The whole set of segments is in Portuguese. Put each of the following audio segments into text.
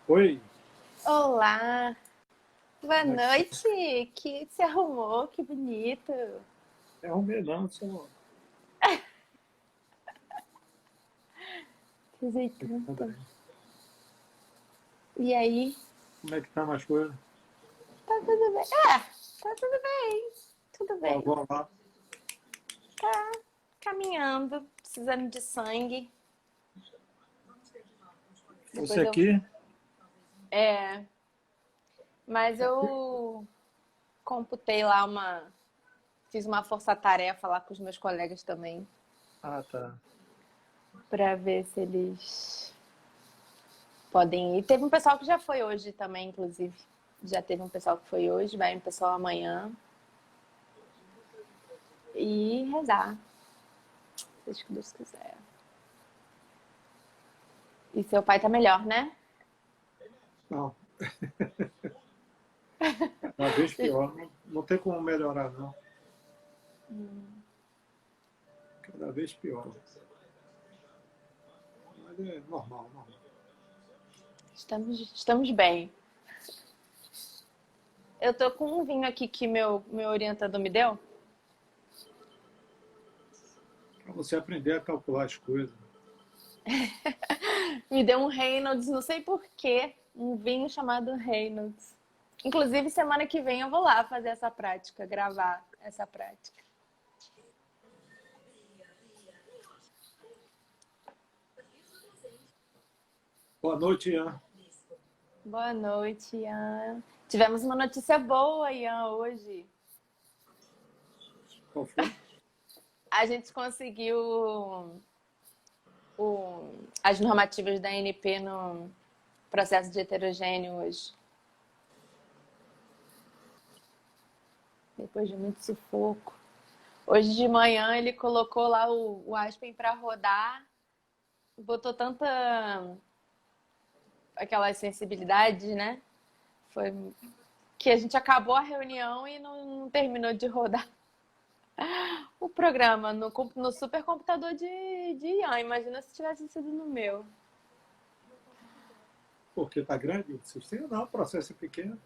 Oi, Olá, boa como é que você noite. Que se arrumou, que bonito. é? Arrumei não, só Que jeitinho. ficando aí. E aí? Como é que tá mais coisas? Tá tudo bem? Tá tudo bem. Tudo Ó, bem. vou lá. Tá caminhando, precisando de sangue. Você Depois eu. aqui, É, mas eu computei lá uma. Fiz uma força-tarefa lá com os meus colegas também, ah, tá. pra ver se eles podem ir. Teve um pessoal que já foi hoje também, inclusive. Já teve um pessoal que foi hoje, vai um pessoal amanhã. E rezar, seja o que Deus quiser. E seu pai tá melhor, né? Não, cada vez pior. Não, não tem como melhorar, não. Cada vez pior. Mas é normal, normal. Estamos bem. Eu tô com um vinho aqui que meu orientador me deu. Para você aprender a calcular as coisas. Me deu um Reynolds, não sei por quê. Um vinho chamado Reynolds. Inclusive, semana que vem eu vou lá fazer essa prática, gravar essa prática. Boa noite, Ian. Boa noite, Ian. Tivemos uma notícia boa, Ian, hoje. Qual foi? A gente conseguiu as normativas da ANP no processo de heterogêneo hoje. Depois de muito sufoco. Hoje de manhã ele colocou lá o Aspen para rodar, botou tanta aquelas sensibilidades, né? Foi que a gente acabou a reunião e não terminou de rodar o programa no supercomputador de Ian. Imagina se tivesse sido no meu. Porque tá grande o sistema? Não, o processo é pequeno.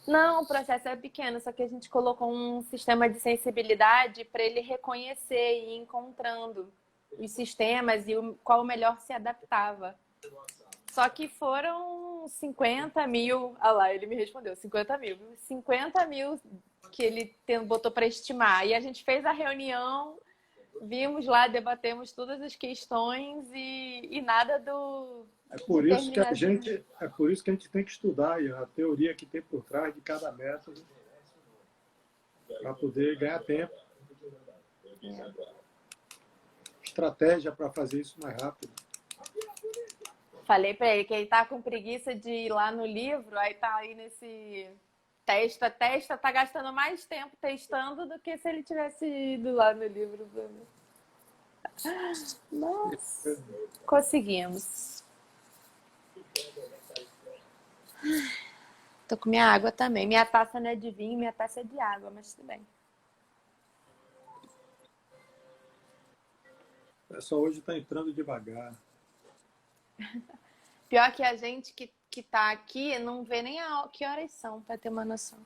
Não, o processo é pequeno, só que a gente colocou um sistema de sensibilidade para ele reconhecer e ir encontrando os sistemas e qual melhor se adaptava. Só que foram 50 mil. Ah lá, ele me respondeu: 50 mil. 50 mil que ele botou para estimar. E a gente fez a reunião, vimos lá, debatemos todas as questões e nada É por isso que a determinativo. gente, é por isso que a gente tem que estudar Ian, a teoria que tem por trás de cada método para poder ganhar tempo, estratégia para fazer isso mais rápido. Falei para ele que ele tá com preguiça de ir lá no livro, aí tá aí nesse testa, tá gastando mais tempo testando do que se ele tivesse ido lá no livro. Mas conseguimos. Tô com minha água também. Minha taça não é de vinho, minha taça é de água, mas tudo bem. O pessoal hoje está entrando devagar. Pior que a gente que tá aqui não vê nem que horas são, pra ter uma noção.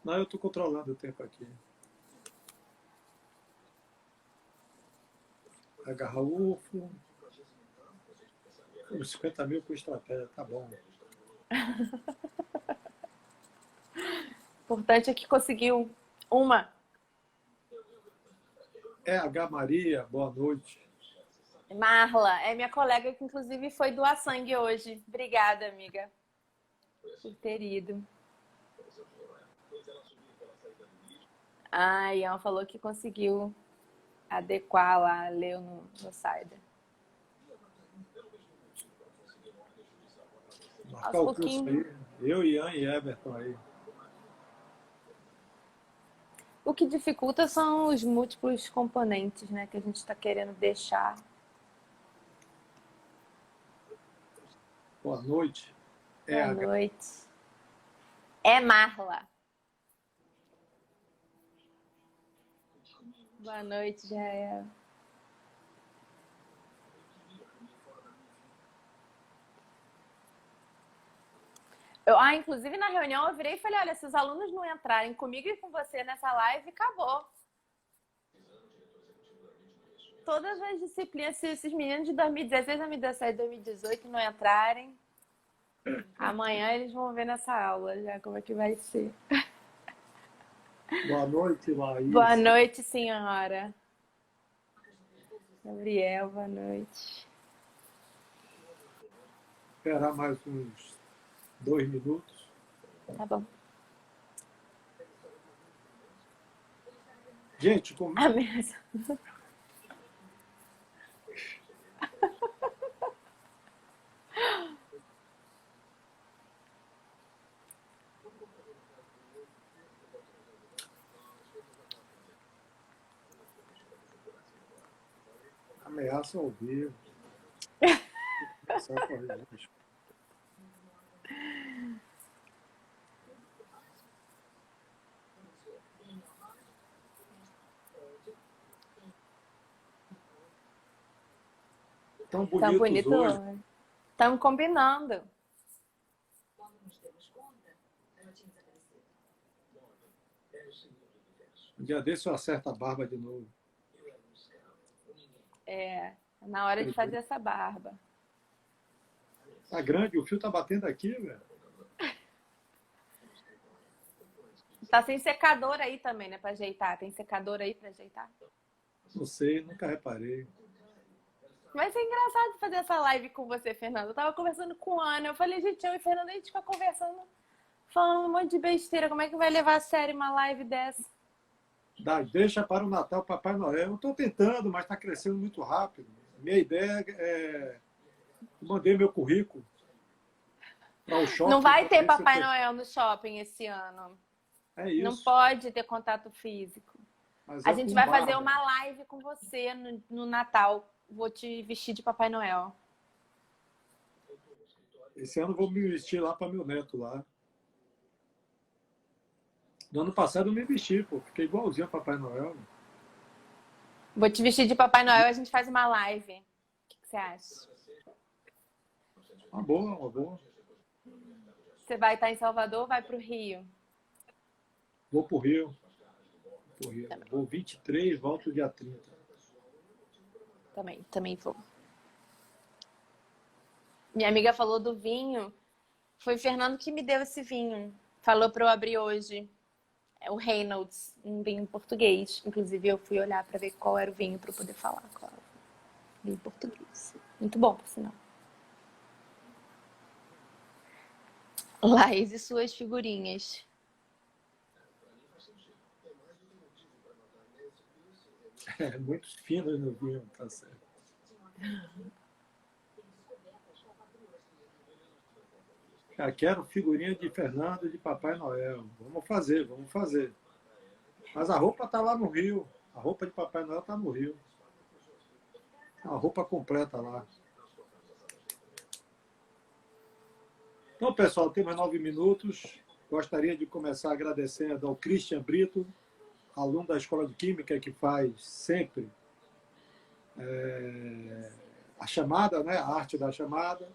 Não, eu estou controlando o tempo aqui. Agarra UFO. Os 50 mil com estratégia, tá bom. O importante é que conseguiu uma. É H. Maria, boa noite. Marla, é minha colega que inclusive foi doar sangue hoje. Obrigada, amiga, por ter ido. A Ian falou que conseguiu adequar lá, leu no Cider. Aos Marcar o curso pouquinhos. aí. Eu, Ian e Everton aí. O que dificulta são os múltiplos componentes, né, que a gente está querendo deixar. Boa noite. É Boa H. noite. É Marla. Boa noite, Jael. Inclusive na reunião eu virei e falei, olha, se os alunos não entrarem comigo e com você nessa live, acabou. Todas as disciplinas, se esses meninos de 2016, 2017, 2018 não entrarem, amanhã eles vão ver nessa aula já como é que vai ser. Boa noite, Laís. Boa noite, senhora. Gabriel, boa noite. Esperar mais uns 2 minutos. Tá bom. Gente, como... A mesa. Ameaça ao vivo. Tão bonitos hoje. Estamos combinando. Um dia desse eu acerto a barba de novo. Na hora de fazer essa barba. Tá grande, o fio tá batendo aqui, velho. Tá sem secador aí também, né, pra ajeitar. Tem secador aí pra ajeitar? Não sei, nunca reparei. Mas é engraçado fazer essa live com você, Fernando. Eu tava conversando com a Ana. Eu falei, gente, eu e Fernando, a gente fica conversando, falando um monte de besteira. Como é que vai levar a sério uma live dessa? Deixa para o Natal, Papai Noel. Eu estou tentando, mas está crescendo muito rápido. Minha ideia é... Mandei meu currículo para o shopping. Não vai ter Papai Noel no shopping esse ano. É isso. Não pode ter contato físico. Mas a gente vai fazer uma live com você no Natal. Vou te vestir de Papai Noel. Esse ano eu vou me vestir lá para meu neto lá. No ano passado eu me vesti, pô. Fiquei igualzinho a Papai Noel. Vou te vestir de Papai Noel e a gente faz uma live. O que você acha? Uma boa, uma boa. Você vai estar em Salvador ou vai para o Rio? Vou para o Rio. Vou 23, volto dia 30. Também vou. Minha amiga falou do vinho. Foi o Fernando que me deu esse vinho. Falou para eu abrir hoje. É o Reynolds, um vinho português. Inclusive, eu fui olhar para ver qual era o vinho para eu poder falar. Qual era o vinho português. Muito bom, por sinal. Laís e suas figurinhas. Muito fino no vinho, tá certo. Quero figurinha de Fernando e de Papai Noel. Vamos fazer, vamos fazer. Mas a roupa tá lá no Rio. A roupa de Papai Noel tá no Rio. A roupa completa lá. Então, pessoal, temos 9 minutos. Gostaria de começar agradecendo ao Christian Brito, aluno da Escola de Química, que faz sempre a chamada, né? A arte da chamada.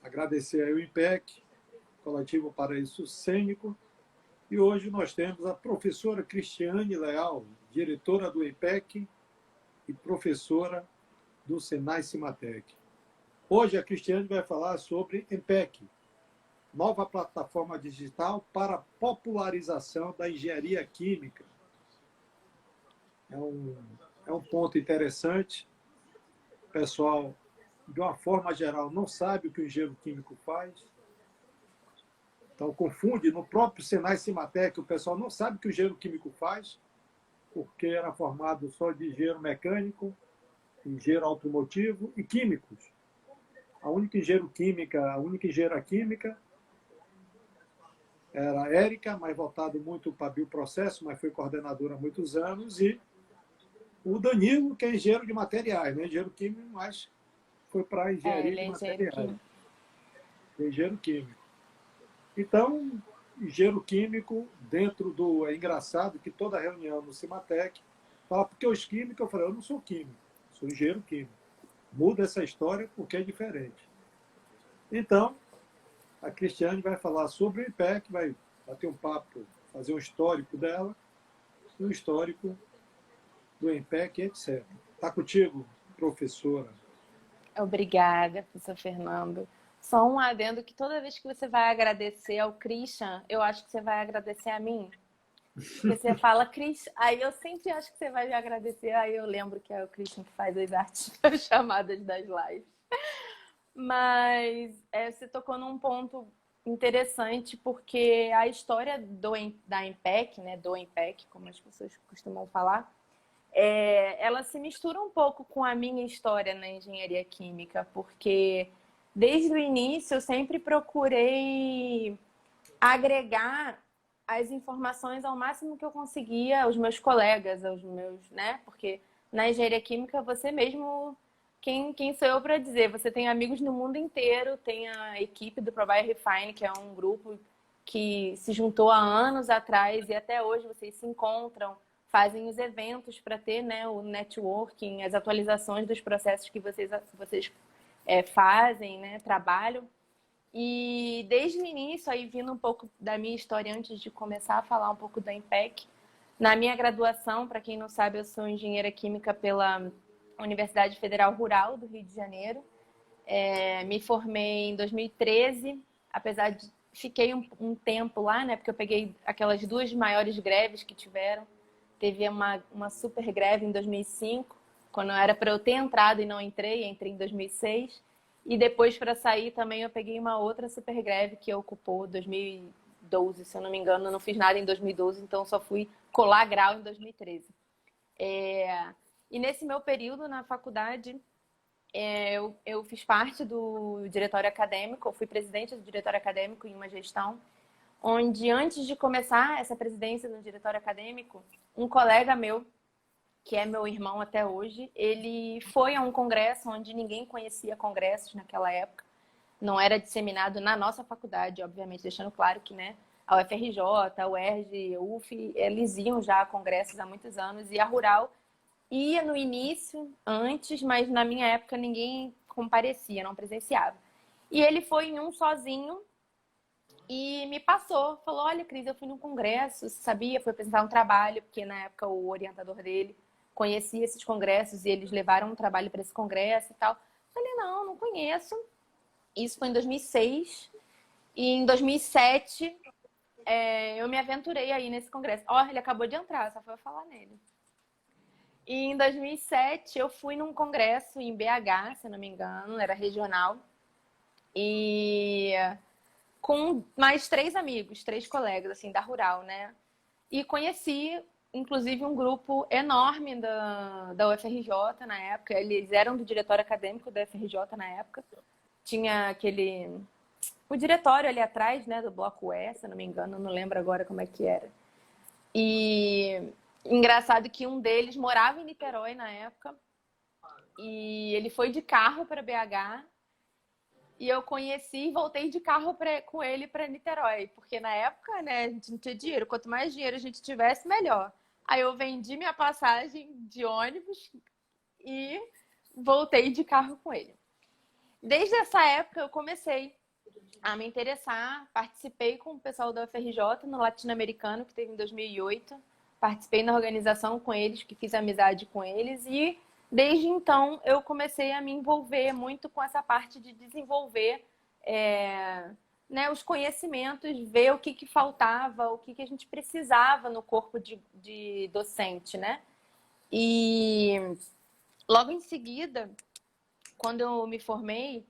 Agradecer ao IMPEC, Coletivo Paraíso Cênico. E hoje nós temos a professora Cristiane Leal, diretora do IMPEC e professora do Senai Cimatec. Hoje a Cristiane vai falar sobre IMPEC, nova plataforma digital para popularização da engenharia química. É um ponto interessante. O pessoal, de uma forma geral, não sabe o que o engenheiro químico faz. Então, confunde. No próprio Senai Cimatec, o pessoal não sabe o que o engenheiro químico faz, porque era formado só de engenheiro mecânico, engenheiro automotivo e químicos. A única engenheira química era a Érica, mas voltado muito para bioprocesso, mas foi coordenadora há muitos anos, e o Danilo, que é engenheiro de materiais, né? Engenheiro químico, mas foi para a engenharia de materiais. Engenheiro químico. Então, engenheiro químico, dentro do... É engraçado que toda reunião no Cimatec, Fala, porque os químicos, eu falei, eu não sou químico, sou engenheiro químico. Muda essa história porque é diferente. Então, a Cristiane vai falar sobre o IPEC, vai bater um papo, fazer um histórico dela, e um histórico do IPEC, etc. Está contigo, professora? Obrigada, professor Fernando. Só um adendo que toda vez que você vai agradecer ao Christian, eu acho que você vai agradecer a mim. Porque você fala, Christian, aí eu sempre acho que você vai me agradecer, aí eu lembro que é o Christian que faz as artes as chamadas das lives. Mas você tocou num ponto interessante, porque a história da IMPEC, né, do IMPEC, como as pessoas costumam falar, ela se mistura um pouco com a minha história na engenharia química, porque desde o início eu sempre procurei agregar as informações ao máximo que eu conseguia aos meus colegas, aos meus, né? Porque na engenharia química você mesmo, quem sou eu para dizer? Você tem amigos no mundo inteiro, tem a equipe do Provide Refine, que é um grupo que se juntou há anos atrás e até hoje vocês se encontram, fazem os eventos para ter, né, o networking, as atualizações dos processos que vocês fazem, né, trabalham. E desde o início, aí vindo um pouco da minha história antes de começar a falar um pouco da IMPEC, na minha graduação, para quem não sabe, eu sou engenheira química pela Universidade Federal Rural do Rio de Janeiro. Me formei em 2013, apesar de fiquei um tempo lá, né? Porque eu peguei aquelas duas maiores greves que tiveram. Teve uma super greve em 2005, quando era para eu ter entrado e não entrei em 2006. E depois, para sair, também eu peguei uma outra super greve que ocupou 2012, se eu não me engano. Eu não fiz nada em 2012, então só fui colar grau em 2013. E nesse meu período na faculdade, eu fiz parte do diretório acadêmico, eu fui presidente do diretório acadêmico em uma gestão, onde antes de começar essa presidência do diretório acadêmico, um colega meu, que é meu irmão até hoje, ele foi a um congresso onde ninguém conhecia congressos naquela época, não era disseminado na nossa faculdade, obviamente, deixando claro que, né, a UFRJ, a UERJ, a UF, eles iam já a congressos há muitos anos, e a Rural ia no início, antes, mas na minha época ninguém comparecia, não presenciava. E ele foi em um sozinho e me passou, falou, olha, Cris, eu fui num congresso, sabia? Foi apresentar um trabalho, porque na época o orientador dele conhecia esses congressos e eles levaram um trabalho para esse congresso e tal. Falei, não conheço. Isso foi em 2006. E em 2007, eu me aventurei aí nesse congresso. Ó, ele acabou de entrar, só foi eu falar nele. E em 2007, eu fui num congresso em BH, se não me engano, era regional. E com mais 3 amigos, 3 colegas, assim, da Rural, né? E conheci, inclusive, um grupo enorme da UFRJ na época. Eles eram do diretório acadêmico da UFRJ na época. Tinha o diretório ali atrás, né, do bloco E, se não me engano, não lembro agora como é que era. E engraçado que um deles morava em Niterói na época. E ele foi de carro para BH. E eu conheci e voltei de carro com ele para Niterói. Porque na época, né, a gente não tinha dinheiro. Quanto mais dinheiro a gente tivesse, melhor. Aí eu vendi minha passagem de ônibus e voltei de carro com ele. Desde essa época eu comecei a me interessar. Participei com o pessoal da UFRJ no Latino-Americano, que teve em 2008. Participei na organização com eles, que fiz amizade com eles. E desde então eu comecei a me envolver muito com essa parte de desenvolver né, os conhecimentos, ver o que faltava, o que a gente precisava no corpo de docente, né? E logo em seguida, quando eu me formei,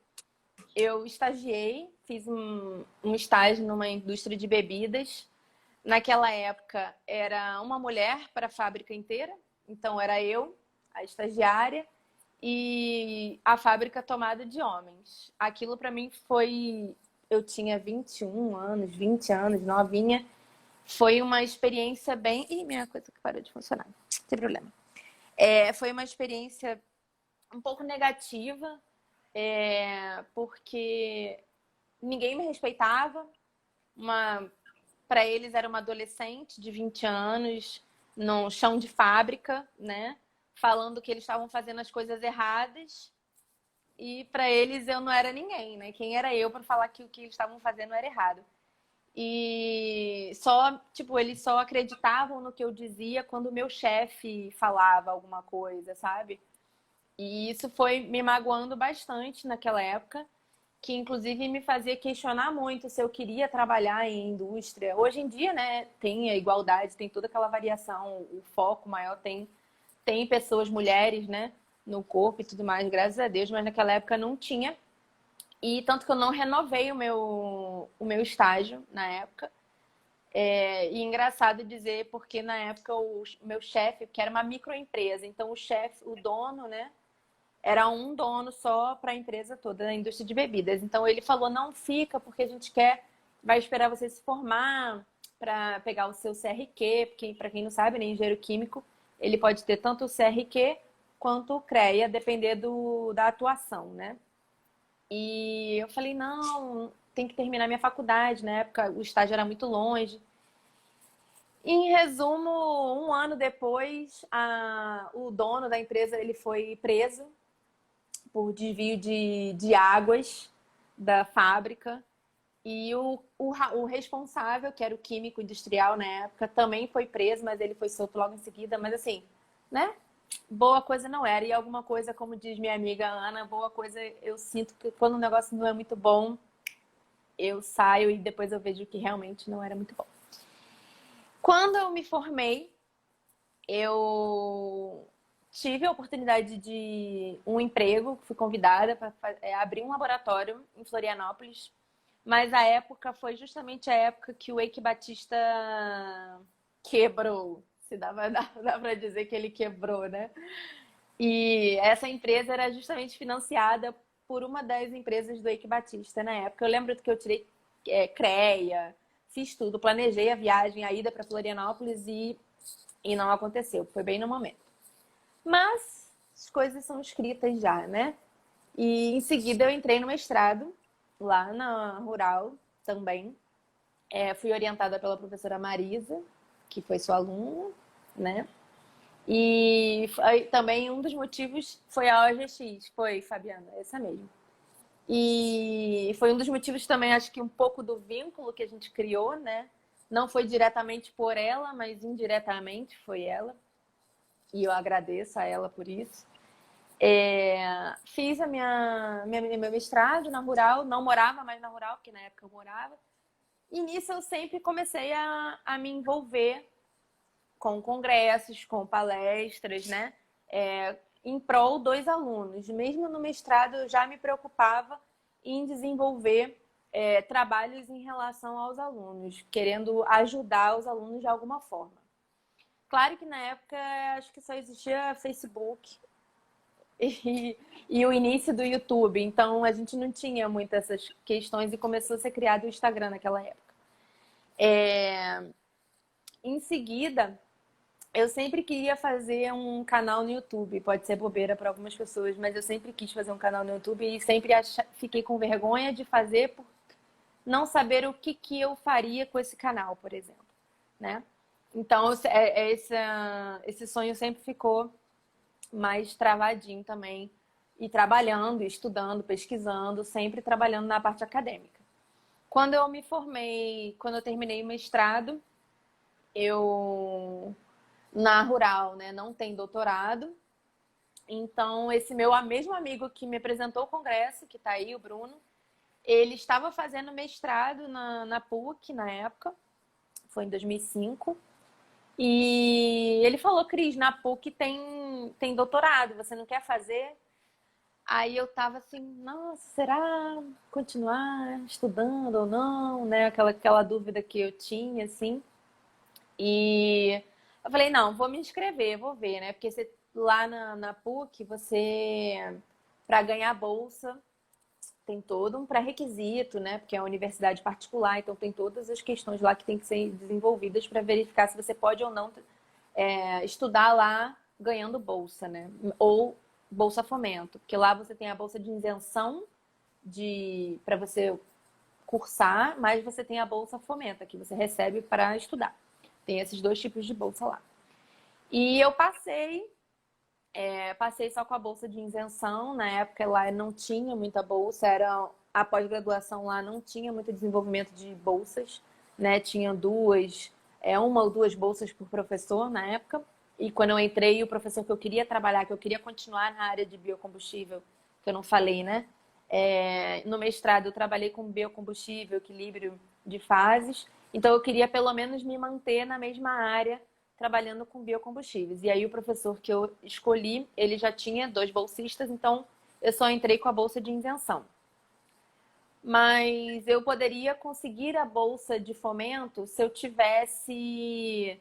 eu estagiei, fiz um estágio numa indústria de bebidas. Naquela época, era uma mulher para a fábrica inteira. Então, era eu, a estagiária, e a fábrica tomada de homens. Aquilo, para mim, foi... Eu tinha 21 anos, 20 anos, novinha. Foi uma experiência bem... Ih, minha coisa que parou de funcionar. Não tem problema. Foi uma experiência um pouco negativa, porque ninguém me respeitava. Para eles era uma adolescente de 20 anos, no chão de fábrica, né? Falando que eles estavam fazendo as coisas erradas. E para eles eu não era ninguém, né? Quem era eu para falar que o que eles estavam fazendo era errado? E só, tipo, eles só acreditavam no que eu dizia quando o meu chefe falava alguma coisa, sabe? E isso foi me magoando bastante naquela época, que inclusive me fazia questionar muito se eu queria trabalhar em indústria. Hoje em dia, né, tem a igualdade, tem toda aquela variação, o foco maior tem pessoas, mulheres, né, no corpo e tudo mais, graças a Deus, mas naquela época não tinha. E tanto que eu não renovei o meu estágio na época. E engraçado dizer, porque na época o meu chefe, que era uma microempresa, então o chefe, o dono, né, era um dono só para a empresa toda, da indústria de bebidas. Então ele falou: não fica, porque a gente vai esperar você se formar para pegar o seu CRQ, porque para quem não sabe, né, engenheiro químico, ele pode ter tanto o CRQ quanto o CREA, depender da atuação, né? E eu falei: não, tem que terminar minha faculdade. Na época o estágio era muito longe. Em resumo, um ano depois, o dono da empresa ele foi preso por desvio de águas da fábrica. E o responsável, que era o químico industrial na época, também foi preso, mas ele foi solto logo em seguida. Mas assim, né? Boa coisa não era. E alguma coisa, como diz minha amiga Ana, boa coisa, eu sinto que quando o negócio não é muito bom, eu saio e depois eu vejo que realmente não era muito bom. Quando eu me formei, eu tive a oportunidade de um emprego, fui convidada para abrir um laboratório em Florianópolis, mas a época foi justamente a época que o Eike Batista quebrou. Se dá para dizer que ele quebrou, né? E essa empresa era justamente financiada por uma das empresas do Eike Batista na época. Eu lembro que eu tirei CREA, fiz tudo, planejei a viagem, a ida para Florianópolis e não aconteceu. Foi bem no momento. Mas as coisas são escritas já, né? E em seguida eu entrei no mestrado, lá na Rural também. Fui orientada pela professora Marisa, que foi sua aluna, né? E também um dos motivos foi a OGX, foi, Fabiana, essa mesmo. E foi um dos motivos também, acho que um pouco do vínculo que a gente criou, né? Não foi diretamente por ela, mas indiretamente foi ela. E eu agradeço a ela por isso. Fiz meu mestrado na Rural, não morava mais na Rural, porque na época eu morava. E nisso eu sempre comecei a me envolver com congressos, com palestras, né? Em prol dos alunos. Mesmo no mestrado, eu já me preocupava em desenvolver trabalhos em relação aos alunos, querendo ajudar os alunos de alguma forma. Claro que na época, acho que só existia Facebook e o início do YouTube, então a gente não tinha muitas essas questões e começou a ser criado o Instagram naquela época. Em seguida, eu sempre queria fazer um canal no YouTube. Pode ser bobeira para algumas pessoas, mas eu sempre quis fazer um canal no YouTube e sempre fiquei com vergonha de fazer por não saber o que eu faria com esse canal, por exemplo, né? Então, esse sonho sempre ficou mais travadinho também. E trabalhando, estudando, pesquisando, sempre trabalhando na parte acadêmica. Quando eu me formei, quando eu terminei o mestrado, eu na Rural, né, não tem doutorado. Então, esse mesmo amigo que me apresentou o congresso, que está aí, o Bruno, ele estava fazendo mestrado na PUC na época, foi em 2005. E ele falou: Cris, na PUC tem doutorado, você não quer fazer? Aí eu tava assim: nossa, será continuar estudando ou não, né? Aquela dúvida que eu tinha, assim. E eu falei: não, vou me inscrever, vou ver, né? Porque lá na PUC, para ganhar bolsa, tem todo um pré-requisito, né? Porque é uma universidade particular, então tem todas as questões lá que tem que ser desenvolvidas para verificar se você pode ou não estudar lá ganhando bolsa, né? Ou bolsa fomento, porque lá você tem a bolsa de isenção para você cursar, mas você tem a bolsa fomenta que você recebe para estudar. Tem esses dois tipos de bolsa lá. E eu passei só com a bolsa de isenção. Na época lá não tinha muita bolsa, era a pós-graduação lá não tinha muito desenvolvimento de bolsas, né? Tinha uma ou duas bolsas por professor na época. E quando eu entrei, o professor que eu queria trabalhar, que eu queria continuar na área de biocombustível, que eu não falei, né? No mestrado eu trabalhei com biocombustível, equilíbrio de fases. Então eu queria pelo menos me manter na mesma área, trabalhando com biocombustíveis. E aí o professor que eu escolhi, ele já tinha 2 bolsistas, então eu só entrei com a bolsa de isenção. Mas eu poderia conseguir a bolsa de fomento se eu tivesse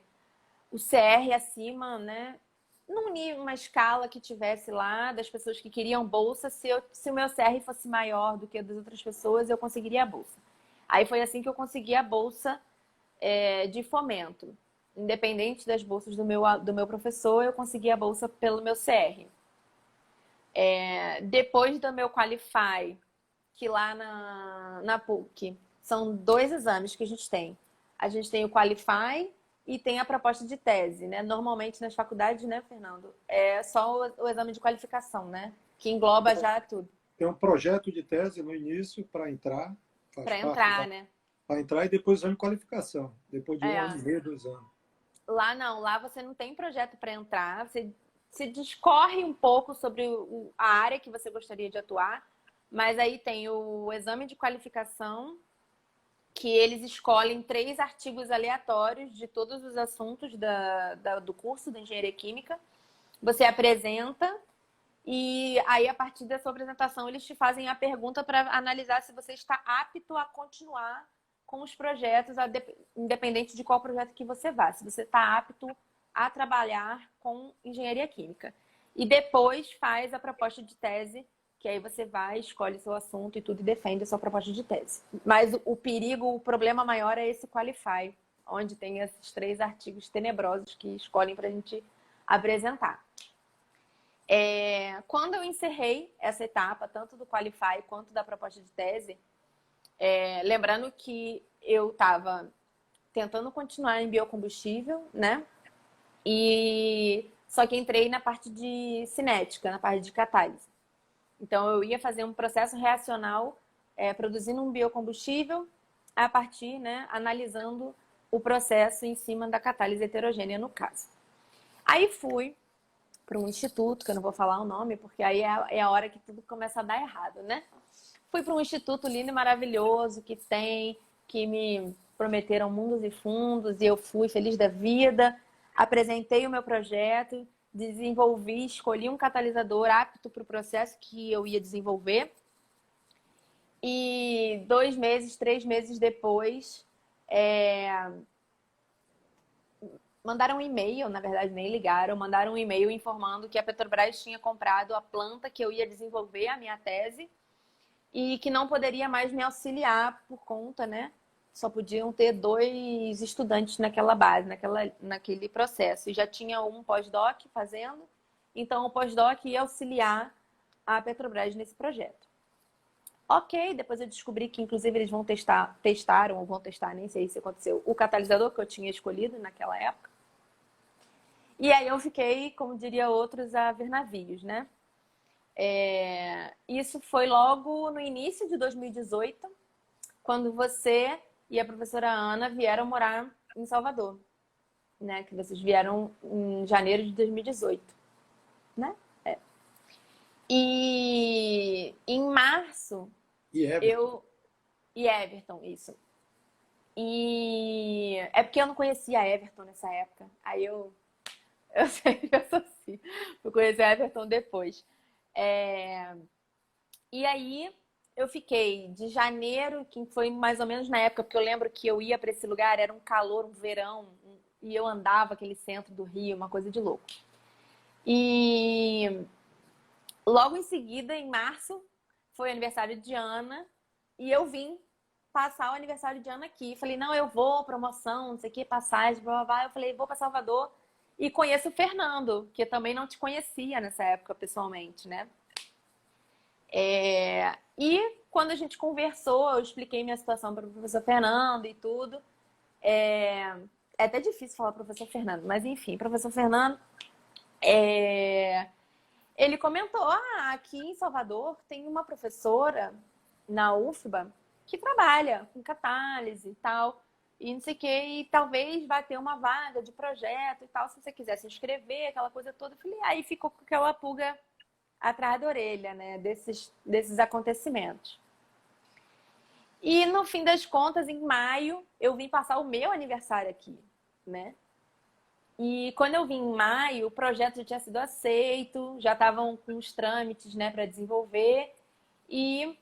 o CR acima, né? Numa escala que tivesse lá, das pessoas que queriam bolsa, se o meu CR fosse maior do que o das outras pessoas, eu conseguiria a bolsa. Aí foi assim que eu consegui a bolsa de fomento. Independente das bolsas do meu professor, eu consegui a bolsa pelo meu CR. Depois do meu Qualify, que lá na PUC são 2 exames que a gente tem. A gente tem o Qualify e tem a proposta de tese, né? Normalmente nas faculdades, né, Fernando? É só o exame de qualificação, né? Que engloba já tudo. Tem um projeto de tese no início para entrar, faz Para parte entrar, né? para entrar e depois exame de qualificação, depois de 1 ano É. e meio, 2 anos. Lá não, lá você não tem projeto para entrar, você discorre um pouco sobre a área que você gostaria de atuar, mas aí tem o exame de qualificação, que eles escolhem 3 artigos aleatórios de todos os assuntos do curso de Engenharia Química. Você apresenta e aí, a partir da sua apresentação, eles te fazem a pergunta para analisar se você está apto a continuar com os projetos, independente de qual projeto que você vá. Se você está apto a trabalhar com engenharia química. E depois faz a proposta de tese, que aí você vai, escolhe seu assunto e tudo e defende a sua proposta de tese. Mas o problema maior é esse Qualify, onde tem esses 3 artigos tenebrosos que escolhem para a gente apresentar. Quando eu encerrei essa etapa, tanto do Qualify quanto da proposta de tese, lembrando que eu estava tentando continuar em biocombustível, né? E só que entrei na parte de cinética, na parte de catálise. Então eu ia fazer um processo reacional, produzindo um biocombustível a partir, né, analisando o processo em cima da catálise heterogênea, no caso. Aí fui para um instituto, que eu não vou falar o nome, porque aí é a hora que tudo começa a dar errado, né? Fui para um instituto lindo e maravilhoso que me prometeram mundos e fundos, e eu fui feliz da vida, apresentei o meu projeto, desenvolvi, escolhi um catalisador apto para o processo que eu ia desenvolver. E 2 meses, 3 meses depois, mandaram um e-mail, na verdade nem ligaram, mandaram um e-mail informando que a Petrobras tinha comprado a planta que eu ia desenvolver a minha tese e que não poderia mais me auxiliar por conta, né? Só podiam ter 2 estudantes naquela base, naquele processo. E já tinha um pós-doc fazendo, então o pós-doc ia auxiliar a Petrobras nesse projeto. Ok, depois eu descobri que inclusive eles testaram, ou vão testar, nem sei se aconteceu, o catalisador que eu tinha escolhido naquela época. E aí eu fiquei, como diria outros, a ver navios, né? Isso foi logo no início de 2018, quando você e a professora Ana vieram morar em Salvador, né? Que vocês vieram em janeiro de 2018, né? E em março, E Everton. E Everton, isso. E é porque eu não conhecia Everton nessa época. Aí eu sempre associo. Eu conheci Everton depois. E aí eu fiquei de janeiro, que foi mais ou menos na época, porque eu lembro que eu ia para esse lugar, era um calor, um verão, e eu andava aquele centro do Rio, uma coisa de louco. E logo em seguida, em março, foi o aniversário de Ana, e eu vim passar o aniversário de Ana aqui. Falei, não, eu vou, promoção, não sei o que, passagem, blá, blá, blá. Eu falei, vou para Salvador e conheço o Fernando, que eu também não te conhecia nessa época pessoalmente, né? E quando a gente conversou, eu expliquei minha situação para o professor Fernando e tudo. É até difícil falar professor Fernando, mas enfim, professor Fernando, é, ele comentou, aqui em Salvador tem uma professora na UFBA que trabalha com catálise e tal, e não sei o que, e talvez vá ter uma vaga de projeto e tal, se você quiser se inscrever, aquela coisa toda. Eu falei, aí ficou com aquela pulga atrás da orelha, né, desses acontecimentos. E no fim das contas, em maio, eu vim passar o meu aniversário aqui, né? E quando eu vim em maio, o projeto já tinha sido aceito, já estavam com os trâmites, né, para desenvolver. E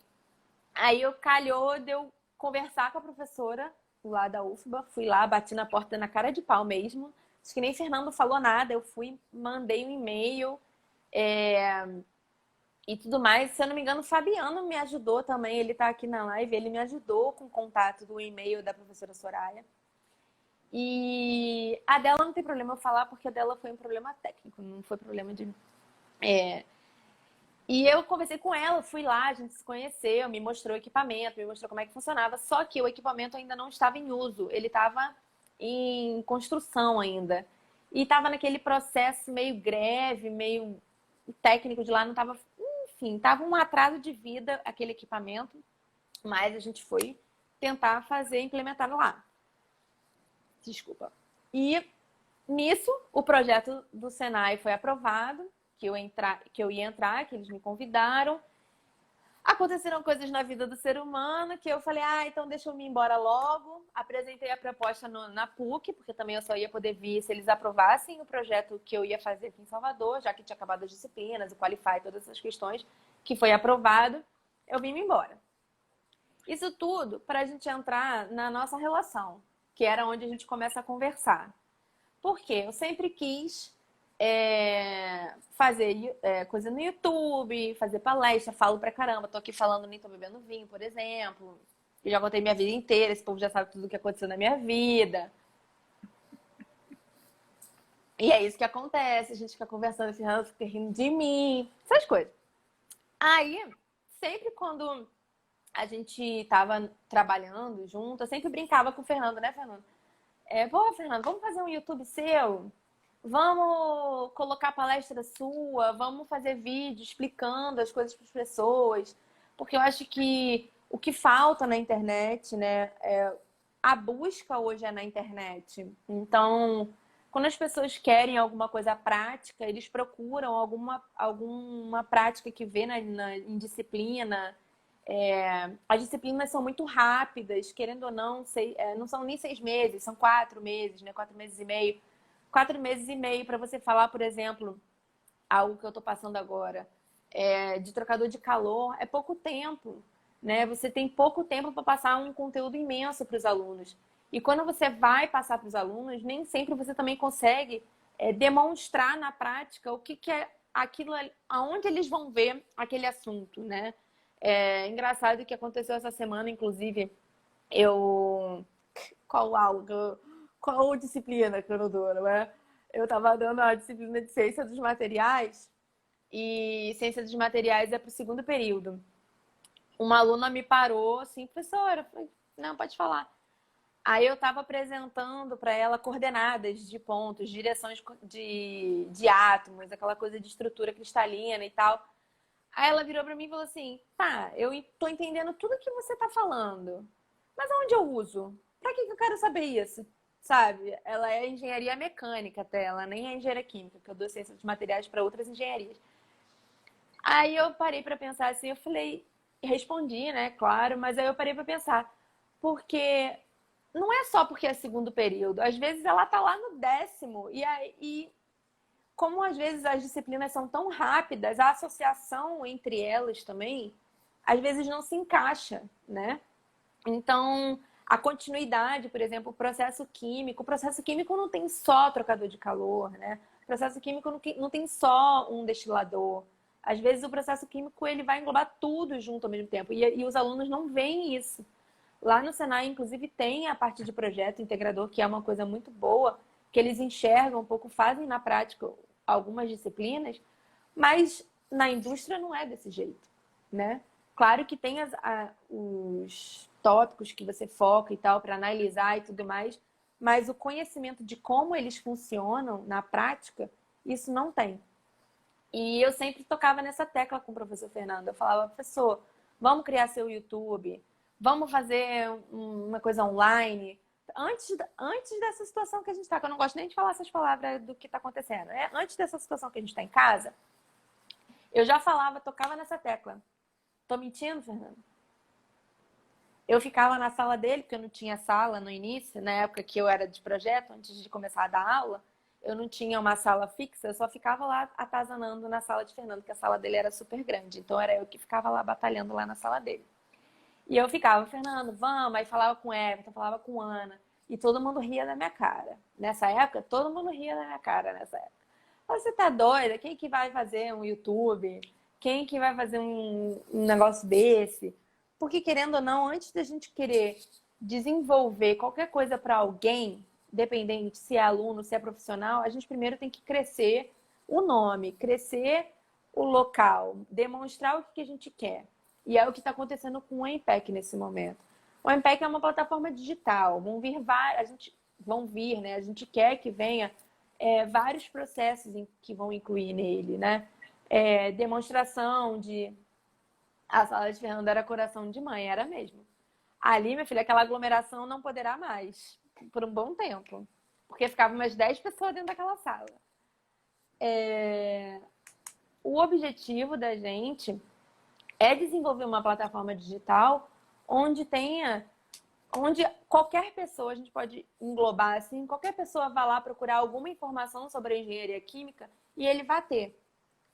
aí eu calhou de eu conversar com a professora lá da UFBA, fui lá, bati na porta na cara de pau mesmo. Acho que nem Fernando falou nada, eu fui, mandei um e-mail e tudo mais. Se eu não me engano, o Fabiano me ajudou também, ele está aqui na live, ele me ajudou com o contato do e-mail da professora Soraya. E a dela não tem problema eu falar, porque a dela foi um problema técnico, não foi problema de... E eu conversei com ela, fui lá, a gente se conheceu, me mostrou o equipamento, me mostrou como é que funcionava, só que o equipamento ainda não estava em uso, ele estava em construção ainda. E estava naquele processo meio greve, meio técnico de lá, não estava... Enfim, estava um atraso de vida aquele equipamento, mas a gente foi tentar fazer, implementar lá. Desculpa. E nisso, o projeto do Senai foi aprovado, que eu ia entrar, que eles me convidaram. Aconteceram coisas na vida do ser humano que eu falei, então deixa eu me ir embora logo. Apresentei a proposta na PUC, porque também eu só ia poder vir se eles aprovassem o projeto que eu ia fazer aqui em Salvador, já que tinha acabado as disciplinas, o Qualify, todas essas questões, que foi aprovado. Eu vim embora. Isso tudo para a gente entrar na nossa relação, que era onde a gente começa a conversar. Porque eu sempre quis fazer coisa no YouTube, fazer palestra, falo pra caramba. Tô aqui falando Nem Tô Bebendo Vinho, por exemplo. Eu já contei minha vida inteira, esse povo já sabe tudo o que aconteceu na minha vida. E é isso que acontece, a gente fica conversando, o Fernando fica rindo de mim, essas coisas. Aí, sempre quando a gente tava trabalhando junto, eu sempre brincava com o Fernando, né, Fernando? Pô, Fernando, vamos fazer um YouTube seu? Vamos colocar palestra sua? Vamos fazer vídeo explicando as coisas para as pessoas? Porque eu acho que o que falta na internet, né? A busca hoje é na internet. Então, quando as pessoas querem alguma coisa prática, eles procuram alguma prática que vê em disciplina. As disciplinas são muito rápidas, querendo ou não, não são nem 6 meses, são 4 meses, né? 4 meses e meio. 4 meses e meio para você falar, por exemplo, algo que eu estou passando agora, de trocador de calor, é pouco tempo, né? Você tem pouco tempo para passar um conteúdo imenso para os alunos. E quando você vai passar para os alunos, nem sempre você também consegue demonstrar na prática o que é aquilo, aonde eles vão ver aquele assunto, né? É engraçado que aconteceu essa semana, inclusive, qual aula? Qual disciplina que eu não dou, não é? Eu estava dando a disciplina de Ciência dos Materiais, e Ciência dos Materiais é para o segundo período. Uma aluna me parou assim, professora, eu falei, não, pode falar. Aí eu estava apresentando para ela coordenadas de pontos, direções de átomos, aquela coisa de estrutura cristalina e tal. Aí ela virou para mim e falou assim, tá, eu tô entendendo tudo que você tá falando, mas aonde eu uso? Pra que eu quero saber isso? Sabe? Ela é engenharia mecânica até, ela nem é engenharia química, que eu dou ciência dos materiais para outras engenharias. Aí eu parei para pensar assim, eu falei, respondi, né, claro, mas aí eu parei para pensar, porque não é só porque é segundo período, às vezes ela tá lá no 10º, e como às vezes as disciplinas são tão rápidas, a associação entre elas também, às vezes não se encaixa, né? Então, a continuidade, por exemplo, o processo químico não tem só trocador de calor, né? O processo químico não tem só um destilador. Às vezes o processo químico ele vai englobar tudo junto ao mesmo tempo, e os alunos não veem isso. Lá no Senai, inclusive, tem a parte de projeto integrador, que é uma coisa muito boa, que eles enxergam um pouco, fazem na prática algumas disciplinas, mas na indústria não é desse jeito, né? Claro que tem os tópicos que você foca e tal para analisar e tudo mais, mas o conhecimento de como eles funcionam na prática, isso não tem. E eu sempre tocava nessa tecla com o professor Fernando. Eu falava, professor, vamos criar seu YouTube, vamos fazer uma coisa online. Antes dessa situação que a gente está, que eu não gosto nem de falar essas palavras do que está acontecendo. Antes dessa situação que a gente está em casa, eu já falava, tocava nessa tecla. Tô mentindo, Fernando? Eu ficava na sala dele, porque eu não tinha sala no início, na época que eu era de projeto, antes de começar a dar aula, eu não tinha uma sala fixa, eu só ficava lá atazanando na sala de Fernando, porque a sala dele era super grande. Então era eu que ficava lá batalhando lá na sala dele. E eu ficava, Fernando, vamos, aí falava com Everton, falava com Ana, e todo mundo ria da minha cara. Nessa época, todo mundo ria da minha cara nessa época. Você tá doida? Quem que vai fazer um YouTube? Quem que vai fazer um negócio desse? Porque, querendo ou não, antes da gente querer desenvolver qualquer coisa para alguém, dependente se é aluno, se é profissional, a gente primeiro tem que crescer o nome, crescer o local, demonstrar o que a gente quer. E é o que está acontecendo com o EMPEC nesse momento. O EMPEC é uma plataforma digital. Vão vir, né? A gente quer que venha vários processos que vão incluir nele, né? Demonstração de... A sala de Fernando era coração de mãe, era mesmo. Ali, minha filha, aquela aglomeração não poderá mais, por um bom tempo. Porque ficavam umas 10 pessoas dentro daquela sala. O objetivo da gente é desenvolver uma plataforma digital onde qualquer pessoa, a gente pode englobar assim, qualquer pessoa vá lá procurar alguma informação sobre a engenharia química e ele vai ter,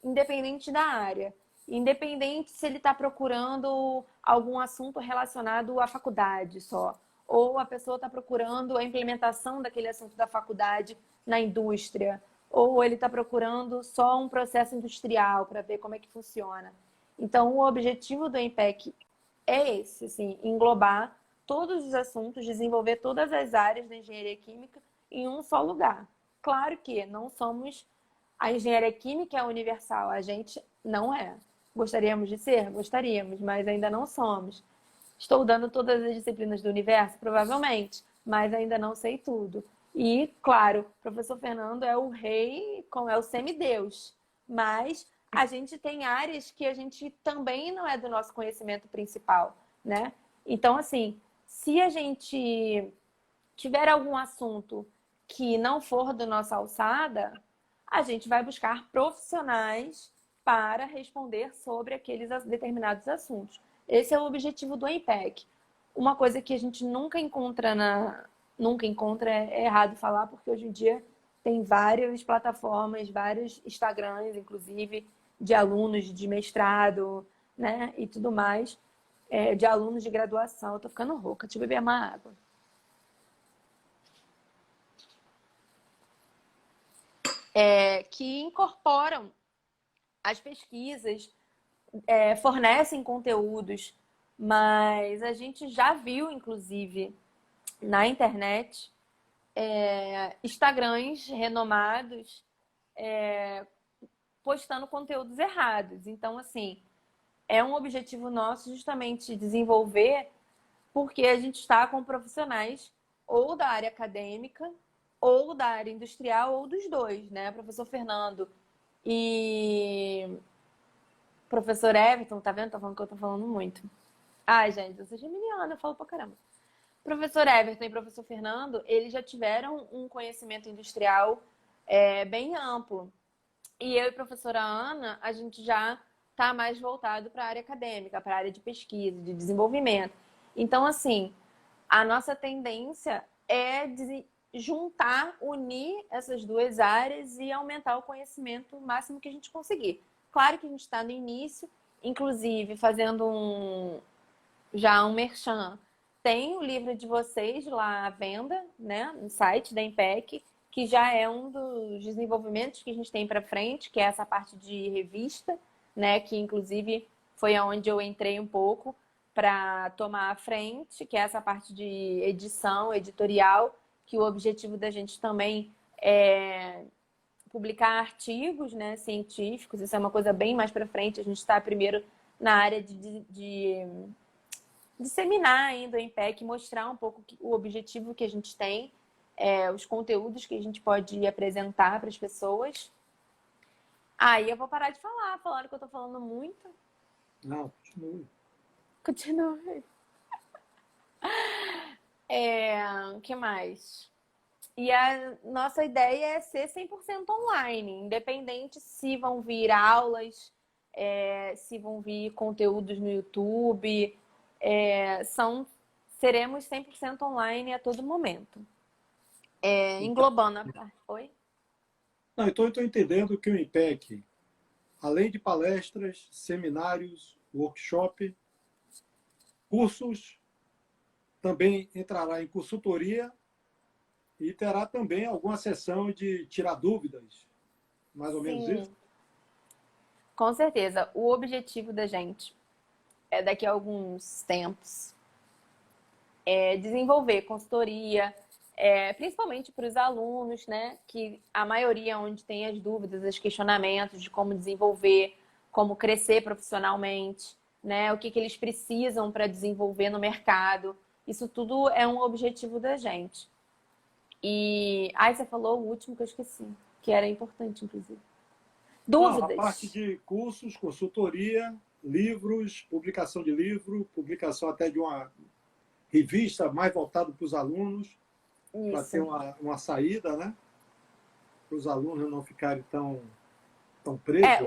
independente da área. Independente se ele está procurando algum assunto relacionado à faculdade só, ou a pessoa está procurando a implementação daquele assunto da faculdade na indústria, ou ele está procurando só um processo industrial para ver como é que funciona. Então, o objetivo do EMPEC é esse, assim, englobar todos os assuntos, desenvolver todas as áreas da engenharia química em um só lugar. Claro que não somos... A engenharia química é universal, a gente não é. Gostaríamos de ser? Gostaríamos, mas ainda não somos. Estou dando todas as disciplinas do universo? Provavelmente, mas ainda não sei tudo. E, claro, o professor Fernando é o rei, é o semideus, mas a gente tem áreas que a gente também não é do nosso conhecimento principal, né? Então, assim, se a gente tiver algum assunto que não for da nossa alçada, a gente vai buscar profissionais para responder sobre aqueles determinados assuntos. Esse é o objetivo do EMPEC. Uma coisa que a gente nunca encontra é errado falar, porque hoje em dia tem várias plataformas, vários Instagrams, inclusive, de alunos de mestrado, né, e tudo mais, de alunos de graduação. Eu tô ficando rouca, deixa eu beber uma água. Que incorporam as pesquisas, fornecem conteúdos, mas a gente já viu, inclusive, na internet, Instagrams renomados postando conteúdos errados. Então, assim, é um objetivo nosso justamente desenvolver, porque a gente está com profissionais ou da área acadêmica, ou da área industrial, ou dos dois, né? Professor Fernando e professor Everton, tá vendo? Tá falando que eu tô falando muito. Ai, gente, eu sou geminiana, eu falo pra caramba. Professor Everton e professor Fernando, eles já tiveram um conhecimento industrial bem amplo. E eu e a professora Ana, a gente já tá mais voltado para a área acadêmica, para a área de pesquisa, de desenvolvimento. Então, assim, a nossa tendência é juntar, unir essas duas áreas e aumentar o conhecimento o máximo que a gente conseguir. Claro que a gente está no início, inclusive fazendo já um merchan. Tem o livro de vocês lá à venda, né, no site da EMPEC, que já é um dos desenvolvimentos que a gente tem para frente, que é essa parte de revista, né, que inclusive foi onde eu entrei um pouco para tomar a frente, que é essa parte de edição, editorial, que o objetivo da gente também é publicar artigos, né, científicos. Isso é uma coisa bem mais para frente. A gente está primeiro na área de disseminar ainda o EMPEC, mostrar um pouco o objetivo que a gente tem. os conteúdos que a gente pode apresentar para as pessoas. Aí eu vou parar de falar, falando que eu tô falando muito. Não, continue. Continue. O que mais? E a nossa ideia é ser 100% online, independente se vão vir aulas, se vão vir conteúdos no YouTube, seremos 100% online a todo momento. Englobando a parte. Oi? Não, então eu estou entendendo que o IMPEC, além de palestras, seminários, workshop, cursos, também entrará em consultoria e terá também alguma sessão de tirar dúvidas, mais ou menos isso? Sim, com certeza. O objetivo da gente é daqui a alguns tempos desenvolver consultoria, principalmente para os alunos, né? Que a maioria é onde tem as dúvidas, os questionamentos de como desenvolver, como crescer profissionalmente, né? O que eles precisam para desenvolver no mercado. Isso tudo é um objetivo da gente. E você falou o último que eu esqueci, que era importante, inclusive. Não, a parte Dúvidas. de cursos, consultoria, livros, publicação de livro, publicação até de uma revista mais voltada para os alunos, para ter Isso. uma saída, né? Para os alunos não ficarem tão presos, né?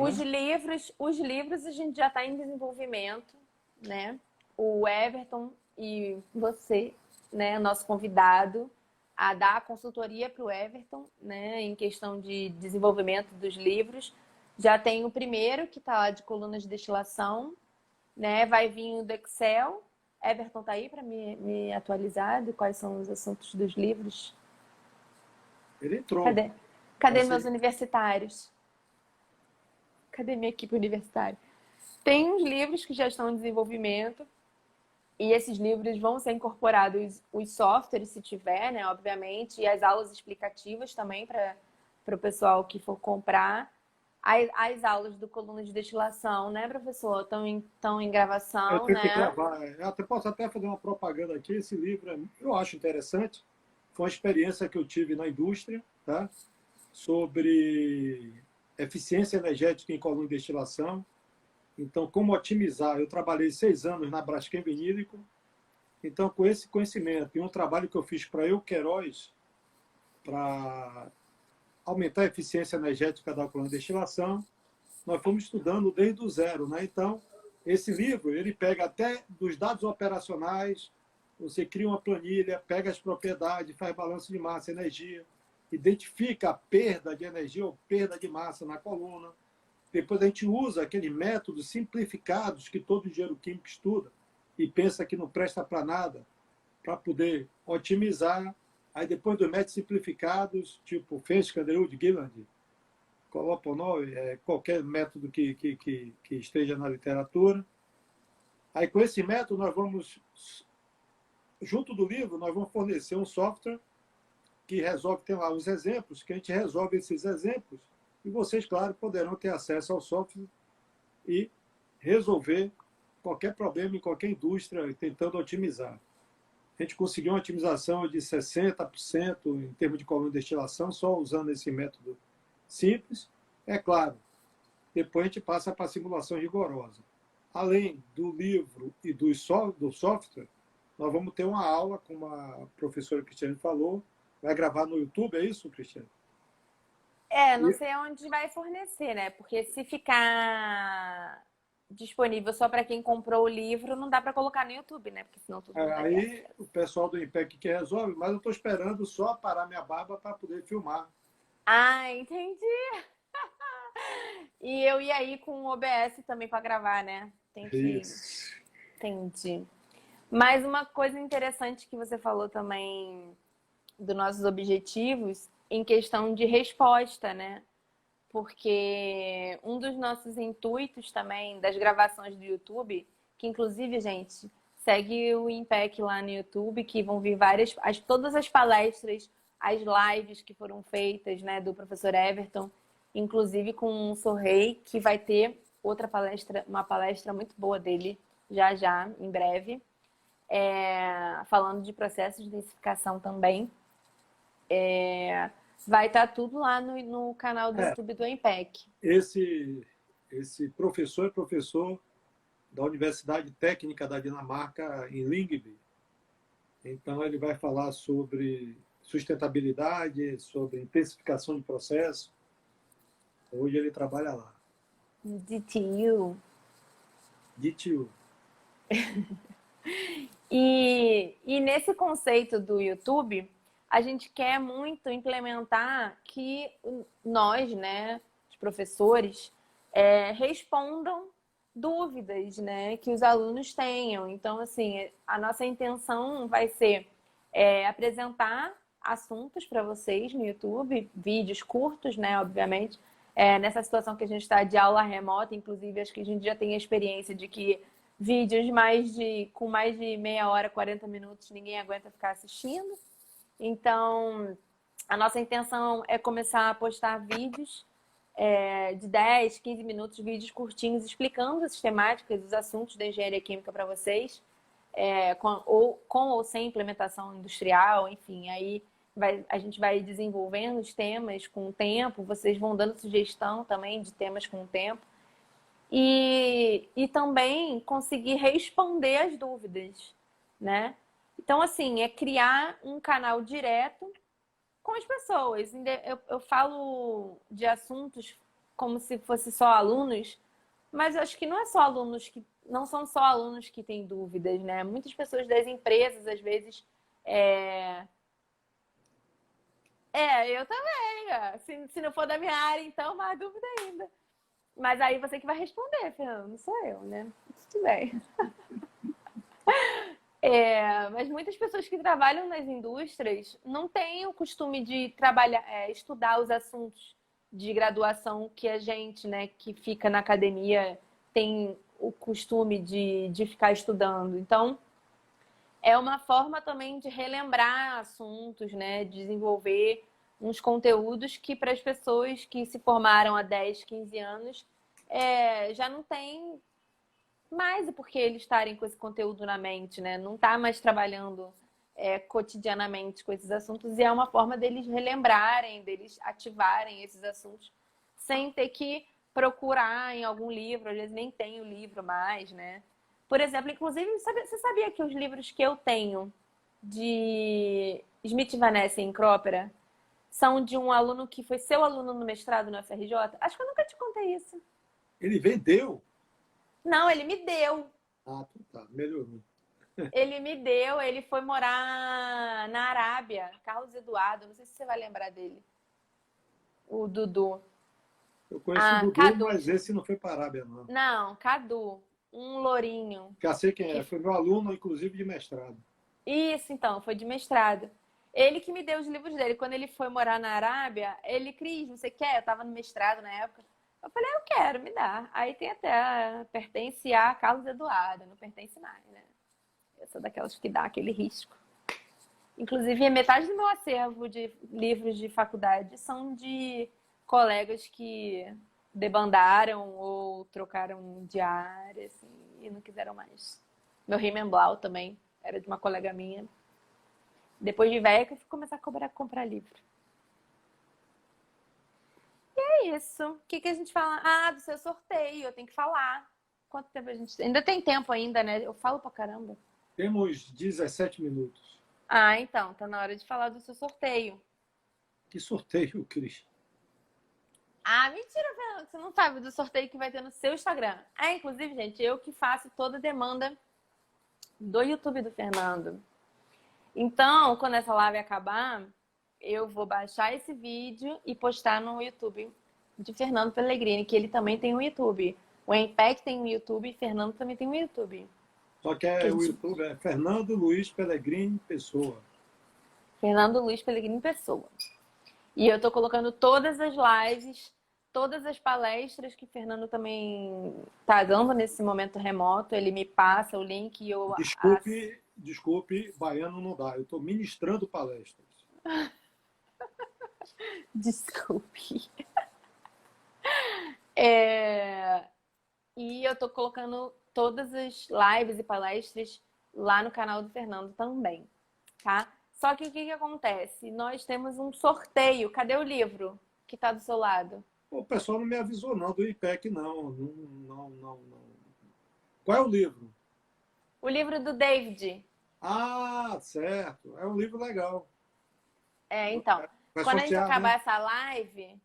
Os livros a gente já está em desenvolvimento, né? O Everton e você, né, nosso convidado, a dar a consultoria para o Everton, né, em questão de desenvolvimento dos livros. Já tem o primeiro, que está lá de colunas de destilação, né? Vai vir o do Excel. Everton tá aí para me atualizar de quais são os assuntos dos livros. Ele entrou. Cadê meus universitários? Cadê minha equipe universitária? Tem uns livros que já estão em desenvolvimento e esses livros vão ser incorporados os softwares, se tiver, né, obviamente, e as aulas explicativas também para o pessoal que for comprar. As aulas do Coluna de Destilação, né, professor? Estão em Eu gravação, tenho que né? gravar. Posso até fazer uma propaganda aqui. Esse livro eu acho interessante. Foi uma experiência que eu tive na indústria, tá? Sobre eficiência energética em coluna de destilação. Então, como otimizar? Eu trabalhei 6 anos na Braskem Vinílico. Então, com esse conhecimento e um trabalho que eu fiz para Queiroz, para aumentar a eficiência energética da coluna de destilação, nós fomos estudando desde o zero, né? Então, esse livro, ele pega até dos dados operacionais, você cria uma planilha, pega as propriedades, faz balanço de massa e energia, identifica a perda de energia ou perda de massa na coluna. Depois a gente usa aqueles métodos simplificados que todo engenheiro químico estuda e pensa que não presta para nada, para poder otimizar. Aí depois dos métodos simplificados, tipo Fensch, Underwood, Gilland, Koloponov, qualquer método que esteja na literatura. Aí com esse método nós vamos, junto do livro, nós vamos fornecer um software que resolve, tem lá os exemplos, que a gente resolve esses exemplos e vocês, claro, poderão ter acesso ao software e resolver qualquer problema em qualquer indústria tentando otimizar. A gente conseguiu uma otimização de 60% em termos de coluna de destilação, só usando esse método simples. É claro, depois a gente passa para a simulação rigorosa. Além do livro e do software, nós vamos ter uma aula, como a professora Cristiane falou, vai gravar no YouTube, é isso, Cristiane? Não sei onde vai fornecer, né? Porque se ficar disponível só para quem comprou o livro, não dá para colocar no YouTube, né? Porque senão todo mundo daria Aí acesso. o pessoal do IMPEC que resolve, mas eu estou esperando só parar minha barba para poder filmar. Entendi. E eu ia aí com o OBS também para gravar, né? Tem que. Isso. Entendi. Mas uma coisa interessante que você falou também dos nossos objetivos em questão de resposta, né? Porque um dos nossos intuitos também das gravações do YouTube, que inclusive, gente, segue o Impec lá no YouTube, que vão vir todas as palestras, as lives que foram feitas, né, do professor Everton, inclusive com o Sorrei, que vai ter outra palestra, uma palestra muito boa dele, já, em breve, falando de processos de densificação também. Vai estar tudo lá no canal do É, YouTube do EMPEC. esse professor é professor da Universidade Técnica da Dinamarca, em Lyngby. Então, ele vai falar sobre sustentabilidade, sobre intensificação de processo. Hoje ele trabalha lá. DTU. DTU. E nesse conceito do YouTube, a gente quer muito implementar que nós, né, os professores, respondam dúvidas, né, que os alunos tenham. Então, assim, a nossa intenção vai ser apresentar assuntos para vocês no YouTube, vídeos curtos, né, obviamente. Nessa situação que a gente está de aula remota, inclusive, acho que a gente já tem a experiência de que vídeos com mais de meia hora, 40 minutos, ninguém aguenta ficar assistindo. Então, a nossa intenção é começar a postar vídeos de 10, 15 minutos, vídeos curtinhos, explicando as temáticas, os assuntos da engenharia química para vocês, com ou sem implementação industrial, enfim, aí a gente vai desenvolvendo os temas com o tempo, vocês vão dando sugestão também de temas com o tempo. E também conseguir responder as dúvidas, né? Então, assim, é criar um canal direto com as pessoas. Eu falo de assuntos como se fosse só alunos, mas eu acho que não são só alunos que têm dúvidas, né? Muitas pessoas das empresas, às vezes, eu também. Se não for da minha área, então, mais dúvida ainda. Mas aí você que vai responder, Fernando, não sou eu, né? Tudo bem. Mas muitas pessoas que trabalham nas indústrias não têm o costume de trabalhar, estudar os assuntos de graduação que a gente, né, que fica na academia, tem o costume de ficar estudando. Então, é uma forma também de relembrar assuntos, né, desenvolver uns conteúdos que para as pessoas que se formaram há 10, 15 anos já não tem mais o porquê eles estarem com esse conteúdo na mente, né? Não tá mais trabalhando cotidianamente com esses assuntos e é uma forma deles relembrarem, deles ativarem esses assuntos sem ter que procurar em algum livro, às vezes nem tem o livro mais, né? Por exemplo, inclusive, você sabia que os livros que eu tenho de Smith, Vanessa e Cropera são de um aluno que foi seu aluno no mestrado no FRJ? Acho que eu nunca te contei isso. Ele vendeu? Não, ele me deu. Ah, tá. Melhorou. Ele me deu, ele foi morar na Arábia, Carlos Eduardo, não sei se você vai lembrar dele. O Dudu. Eu conheço o Dudu, Cadu. mas esse não foi para a Arábia, não. Não, Cadu. Um lourinho. Já sei quem é. Foi meu aluno, inclusive, de mestrado. Isso, então, foi de mestrado. Ele que me deu os livros dele. Quando ele foi morar na Arábia, ele, Cris, você quer? Eu tava no mestrado na época. Eu falei, eu quero, me dá. Aí tem até, pertence a Carlos Eduardo, não pertence mais, né? Eu sou daquelas que dá aquele risco. Inclusive, metade do meu acervo de livros de faculdade são de colegas que debandaram ou trocaram de área, assim, e não quiseram mais. Meu Riemenblau também era de uma colega minha. Depois de velha que eu fui começar a comprar livro. E é isso. O que a gente fala? Ah, do seu sorteio, eu tenho que falar. Quanto tempo a gente tem? Ainda tem tempo ainda, né? Eu falo pra caramba. Temos 17 minutos. Ah, então, tá na hora de falar do seu sorteio. Que sorteio, Cris? Ah, mentira, Fernando, você não sabe do sorteio que vai ter no seu Instagram. Inclusive, gente, eu que faço toda a demanda do YouTube do Fernando. Então, quando essa live acabar, eu vou baixar esse vídeo e postar no YouTube de Fernando Pellegrini, que ele também tem um YouTube. O EMPEC tem um YouTube e Fernando também tem um YouTube. Só que o YouTube é Fernando Luiz Pellegrini Pessoa. Fernando Luiz Pellegrini Pessoa. E eu tô colocando todas as lives, todas as palestras que o Fernando também tá dando nesse momento remoto. Ele me passa o link e eu... Desculpe, baiano não dá. Eu estou ministrando palestras. Desculpe. E eu tô colocando todas as lives e palestras lá no canal do Fernando também, tá? Só que o que que acontece? Nós temos um sorteio. Cadê o livro que está do seu lado? O pessoal não me avisou, não, do IPEC, não. Não. Qual é o livro? O livro do David. Ah, certo. É um livro legal. Então, Vai quando a gente sortear, acabar né? essa live,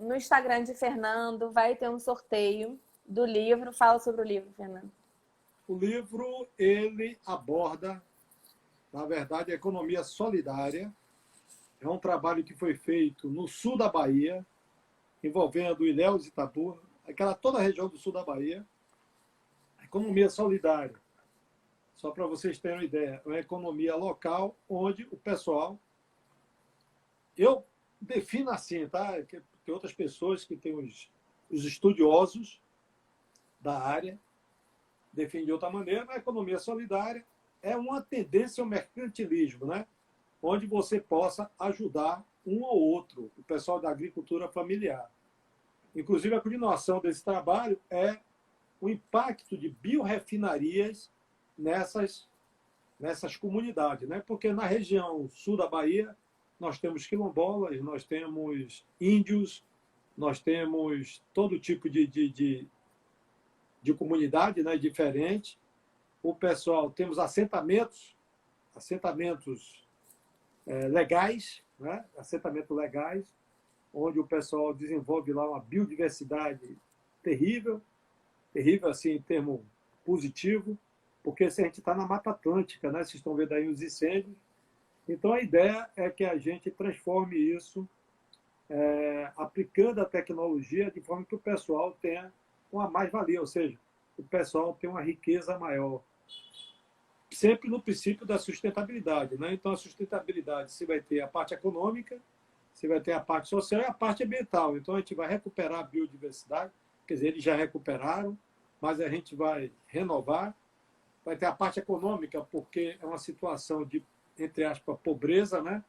no Instagram de Fernando vai ter um sorteio do livro. Fala sobre o livro, Fernando. O livro, ele aborda, na verdade, a economia solidária. É um trabalho que foi feito no sul da Bahia, envolvendo Ilhéus e Itabuna, toda a região do sul da Bahia. Economia solidária. Só para vocês terem uma ideia, é uma economia local onde o pessoal, eu defino assim, tá? Tem outras pessoas que têm os estudiosos da área, definem de outra maneira, mas a economia solidária é uma tendência ao mercantilismo, né? Onde você possa ajudar um ou outro, o pessoal da agricultura familiar. Inclusive, a continuação desse trabalho é o impacto de biorefinarias nessas comunidades, né? Porque na região sul da Bahia nós temos quilombolas, nós temos índios, nós temos todo tipo de comunidade, né, diferente. O pessoal, temos assentamentos legais, né? Assentamentos legais, onde o pessoal desenvolve lá uma biodiversidade terrível, terrível assim em termo positivo, porque se a gente está na Mata Atlântica, né? Vocês estão vendo aí os incêndios. Então a ideia é que a gente transforme isso aplicando a tecnologia de forma que o pessoal tenha uma mais-valia, ou seja, o pessoal tenha uma riqueza maior. Sempre no princípio da sustentabilidade, né? Então a sustentabilidade, você vai ter a parte econômica, você vai ter a parte social e a parte ambiental. Então a gente vai recuperar a biodiversidade, quer dizer, eles já recuperaram, mas a gente vai renovar. Vai ter a parte econômica, porque é uma situação de, entre aspas, pobreza, né?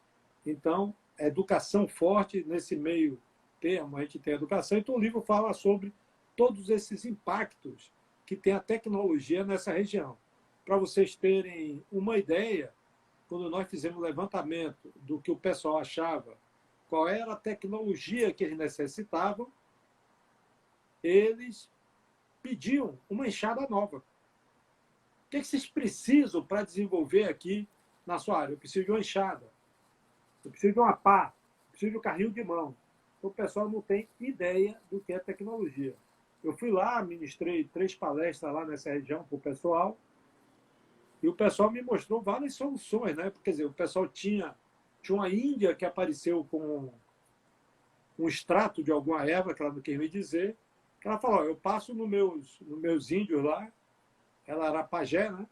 Então, educação forte, nesse meio termo, a gente tem educação. Então, o livro fala sobre todos esses impactos que tem a tecnologia nessa região. Para vocês terem uma ideia, quando nós fizemos o levantamento do que o pessoal achava, qual era a tecnologia que eles necessitavam, eles pediam uma enxada nova. O que vocês precisam para desenvolver aqui na sua área? Eu preciso de uma enxada, eu preciso de uma pá, eu preciso de um carrinho de mão. Então, o pessoal não tem ideia do que é tecnologia. Eu fui lá, ministrei 3 palestras lá nessa região para o pessoal, e o pessoal me mostrou várias soluções, né? Quer dizer, o pessoal tinha uma índia que apareceu com um extrato de alguma erva, que ela não quis me dizer, que ela falou, eu passo nos meus índios lá, ela era pajé, né?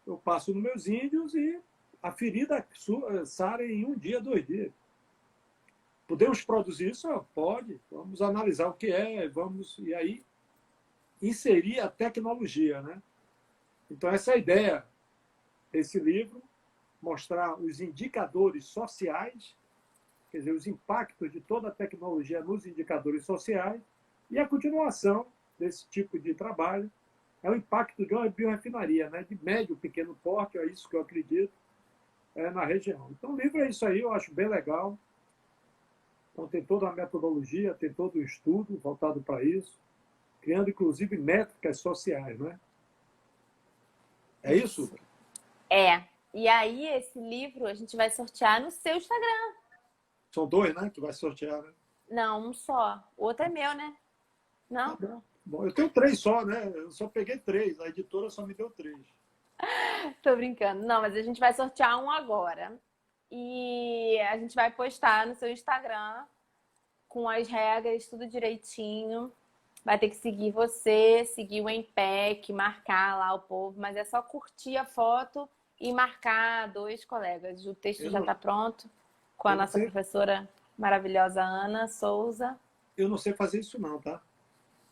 Eu passo nos meus índios e a ferida sara em 1 dia, 2 dias. Podemos produzir isso? Pode. Vamos analisar o que é, e aí inserir a tecnologia, né? Então essa é a ideia desse livro, mostrar os indicadores sociais, quer dizer, os impactos de toda a tecnologia nos indicadores sociais, e a continuação desse tipo de trabalho é o impacto de uma biorefinaria, né? De médio, pequeno porte, é isso que eu acredito, na região. Então, o livro é isso aí, eu acho bem legal. Então, tem toda a metodologia, tem todo o estudo voltado para isso, criando, inclusive, métricas sociais, né? É isso? E aí, esse livro a gente vai sortear no seu Instagram. São 2, né? Que vai sortear, né? Não, um só. O outro é meu, né? Tá Não? bom. Bom, eu tenho 3 só, né? Eu só peguei 3. A editora só me deu 3. Tô brincando. Não, mas a gente vai sortear um agora. E a gente vai postar no seu Instagram com as regras, tudo direitinho. Vai ter que seguir você, seguir o Empec, marcar lá o povo, mas é só curtir a foto e marcar 2 colegas. O texto Eu já não, está pronto com a eu não nossa sei, professora maravilhosa Ana Souza. eu não sei fazer isso não, tá?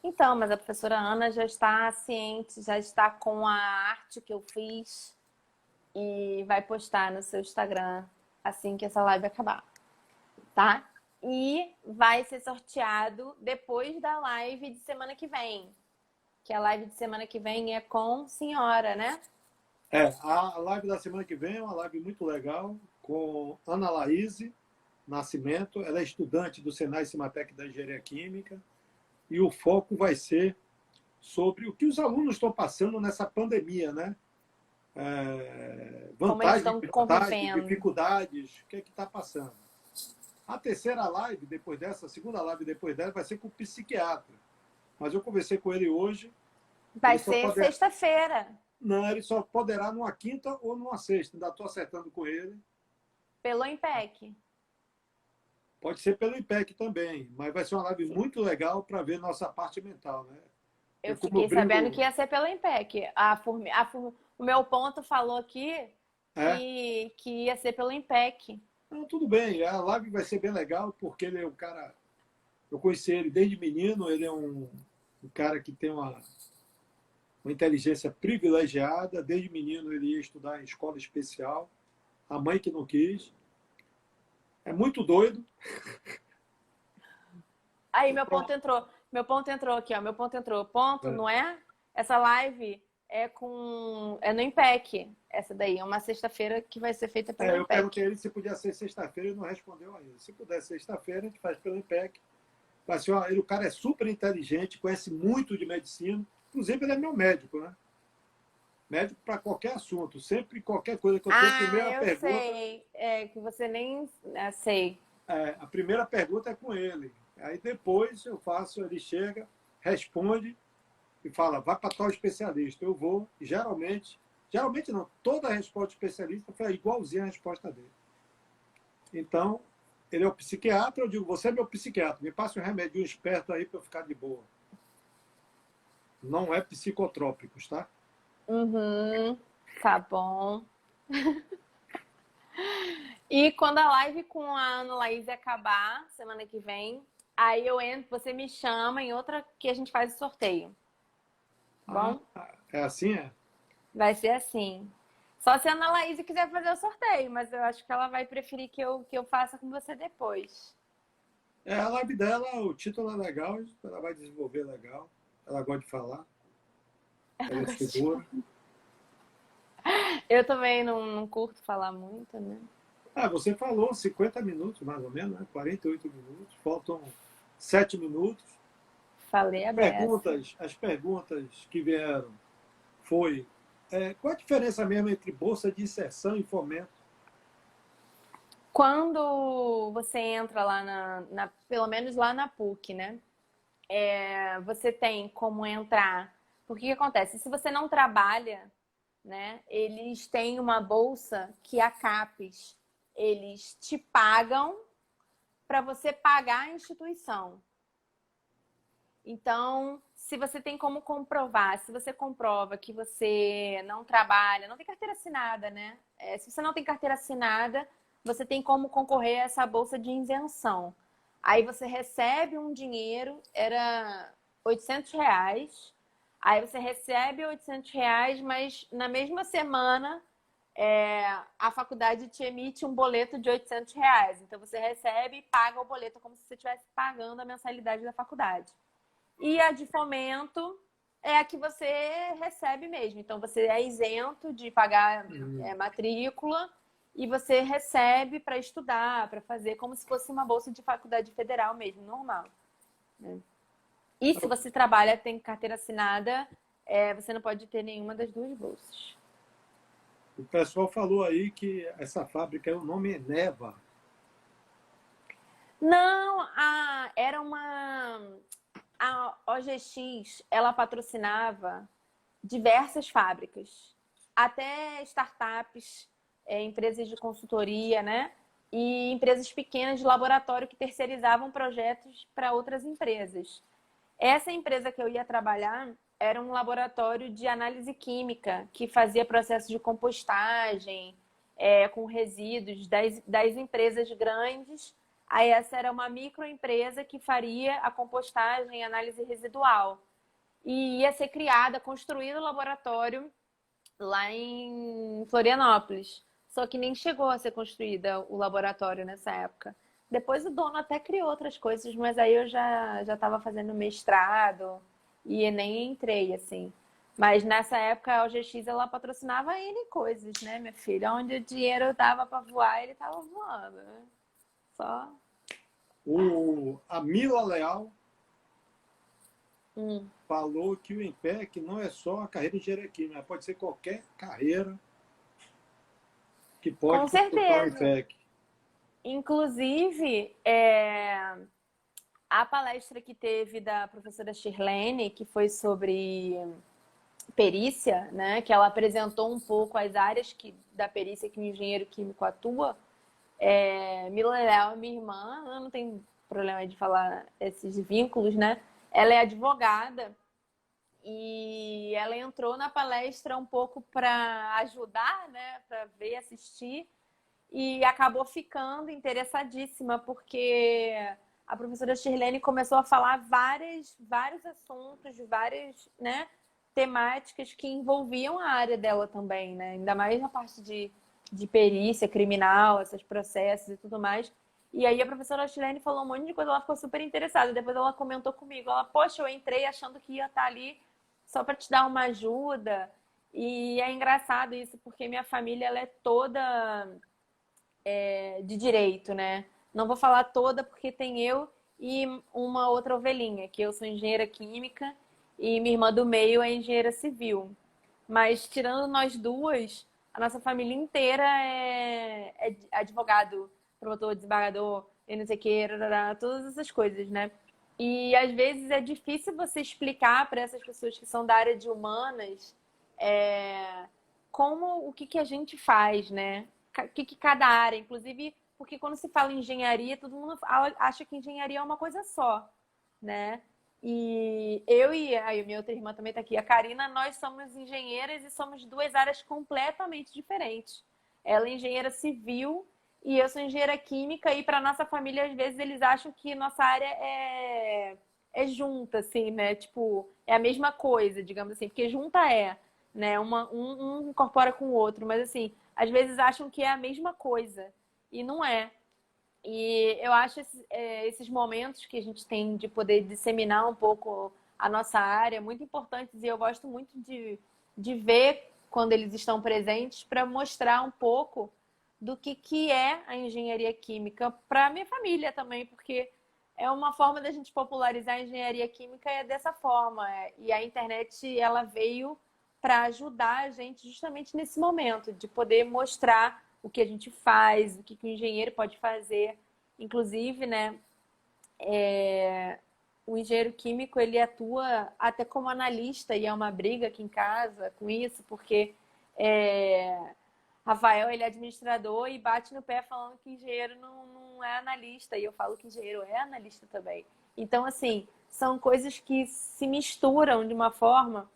Então, mas a professora Ana já está ciente, já está com a arte que eu fiz e vai postar no seu Instagram assim que essa live acabar, tá? E vai ser sorteado depois da live de semana que vem. Que a live de semana que vem é com senhora, né? A live da semana que vem é uma live muito legal com Ana Laíse Nascimento. Ela é estudante do Senai Cimatec da Engenharia Química e o foco vai ser sobre o que os alunos estão passando nessa pandemia, né? Como eles Vantagens, estão desvantagens, convivendo. dificuldades, o que é que está passando. A terceira live, depois dessa, a segunda live depois dela, vai ser com o psiquiatra. Mas eu conversei com ele hoje. Vai ser sexta-feira. Não, ele só poderá numa quinta ou numa sexta. Ainda estou acertando com ele. Pelo IMPEC. Pode ser pelo IPEC também, mas vai ser uma live muito legal para ver nossa parte mental, né? Eu fiquei sabendo que ia ser pelo IMPEC. O meu ponto falou aqui que ia ser pelo IMPEC. Não, tudo bem, a live vai ser bem legal, porque ele é um cara. Eu conheci ele desde menino, ele é um cara que tem uma inteligência privilegiada. Desde menino ele ia estudar em escola especial, a mãe que não quis. É muito doido. Aí meu ponto entrou. Meu ponto entrou aqui, ó. Meu ponto entrou. Ponto, não é? Essa live é no IMPEC. Essa daí é uma sexta-feira que vai ser feita pelo IMPEC. Eu perguntei a ele se podia ser sexta-feira e não respondeu ainda. Se puder sexta-feira, a gente faz pelo IMPEC. Assim, ó, o cara é super inteligente, conhece muito de medicina. Inclusive, ele é meu médico, né? Médico para qualquer assunto. Sempre qualquer coisa que eu tenho, a primeira pergunta. Sei. Que você nem sei. A primeira pergunta é com ele. Aí depois eu faço, ele chega, responde e fala, vai para tal especialista. Eu vou, e geralmente não, toda a resposta do especialista foi igualzinha a resposta dele. Então, ele é o psiquiatra, eu digo, você é meu psiquiatra, me passa um remédio esperto aí para eu ficar de boa. Não é psicotrópicos, tá? Tá bom. E quando a live com a Ana Laís acabar, semana que vem, aí eu entro, você me chama em outra que a gente faz o sorteio. Bom? É assim, é? Vai ser assim. Só se a Ana Laís quiser fazer o sorteio, mas eu acho que ela vai preferir que eu faça com você depois. A live dela, o título é legal, ela vai desenvolver legal. Ela gosta de falar. Ela é segura. Eu também não curto falar muito, né? Você falou 50 minutos, mais ou menos, né? 48 minutos. Faltam 7 minutos. Falei a beça. As perguntas que vieram foi qual a diferença mesmo entre bolsa de inserção e fomento? Quando você entra lá pelo menos lá na PUC, né? Você tem como entrar. Porque o que acontece? Se você não trabalha, né? Eles têm uma bolsa que a CAPES, eles te pagam para você pagar a instituição. Então, se você tem como comprovar, se você comprova que você não trabalha, não tem carteira assinada, né? Se você não tem carteira assinada, você tem como concorrer a essa bolsa de isenção. Aí você recebe um dinheiro, era R$ 800. Aí você recebe R$ 800, mas na mesma semana a faculdade te emite um boleto de R$ 800. Então você recebe e paga o boleto como se você estivesse pagando a mensalidade da faculdade. E a de fomento é a que você recebe mesmo. Então, você é isento de pagar matrícula e você recebe para estudar, para fazer como se fosse uma bolsa de faculdade federal mesmo, normal. Né? E se você trabalha, tem carteira assinada, você não pode ter nenhuma das duas bolsas. O pessoal falou aí que essa fábrica, o nome é Neva. Não, era uma... A OGX, ela patrocinava diversas fábricas, até startups, empresas de consultoria, né? E empresas pequenas de laboratório que terceirizavam projetos para outras empresas. Essa empresa que eu ia trabalhar era um laboratório de análise química que fazia processo de compostagem com resíduos das empresas grandes. Aí essa era uma microempresa que faria a compostagem e análise residual. E ia ser criada, construído o laboratório lá em Florianópolis. Só que nem chegou a ser construída o laboratório nessa época. Depois o dono até criou outras coisas, mas aí eu já estava fazendo mestrado e nem entrei, assim. Mas nessa época a OGX ela patrocinava N coisas, né, minha filha? Onde o dinheiro dava para voar, ele tava voando, né? Só. A Mila Leal Hum. falou que o INPEC não é só a carreira de engenharia química, pode ser qualquer carreira que pode Com consultar o certeza. INPEC. Inclusive, a palestra que teve da professora Shirlene, que foi sobre perícia, né, que ela apresentou um pouco as áreas da perícia que o engenheiro químico atua. Mila Leal, minha irmã, eu não tenho problema de falar esses vínculos, né? Ela é advogada e ela entrou na palestra um pouco para ajudar, né, para ver, assistir, e acabou ficando interessadíssima porque a professora Shirlene começou a falar vários assuntos, várias, né, temáticas que envolviam a área dela também, né? Ainda mais na parte de perícia criminal, esses processos e tudo mais. E aí a professora Shirlene falou um monte de coisa, ela ficou super interessada. Depois ela comentou comigo, ela, poxa, eu entrei achando que ia estar ali só para te dar uma ajuda. E é engraçado isso, porque minha família ela é toda de direito, né? Não vou falar toda porque tem eu e uma outra ovelhinha, que eu sou engenheira química e minha irmã do meio é engenheira civil. Mas tirando nós duas, a nossa família inteira é advogado, promotor, desembargador, e não sei o que, todas essas coisas, né? E às vezes é difícil você explicar para essas pessoas que são da área de humanas como o que a gente faz, né? O que cada área, inclusive, porque quando se fala em engenharia, todo mundo acha que engenharia é uma coisa só, né? E eu e a minha outra irmã também está aqui, a Karina, nós somos engenheiras e somos duas áreas completamente diferentes. Ela é engenheira civil e eu sou engenheira química, e para nossa família, às vezes, eles acham que nossa área é junta, assim, né? Tipo, é a mesma coisa, digamos assim, porque junta né? Um incorpora com o outro, mas assim, às vezes acham que é a mesma coisa e não é. E eu acho esses momentos que a gente tem de poder disseminar um pouco a nossa área muito importantes, e eu gosto muito de ver quando eles estão presentes para mostrar um pouco do que é a engenharia química para a minha família também, porque é uma forma da gente popularizar a engenharia química dessa forma. E a internet ela veio para ajudar a gente justamente nesse momento, de poder mostrar o que a gente faz, o que o engenheiro pode fazer. Inclusive, né, o engenheiro químico ele atua até como analista, e é uma briga aqui em casa com isso, porque Rafael ele é administrador e bate no pé falando que engenheiro não é analista, e eu falo que engenheiro é analista também. Então, assim, são coisas que se misturam de uma forma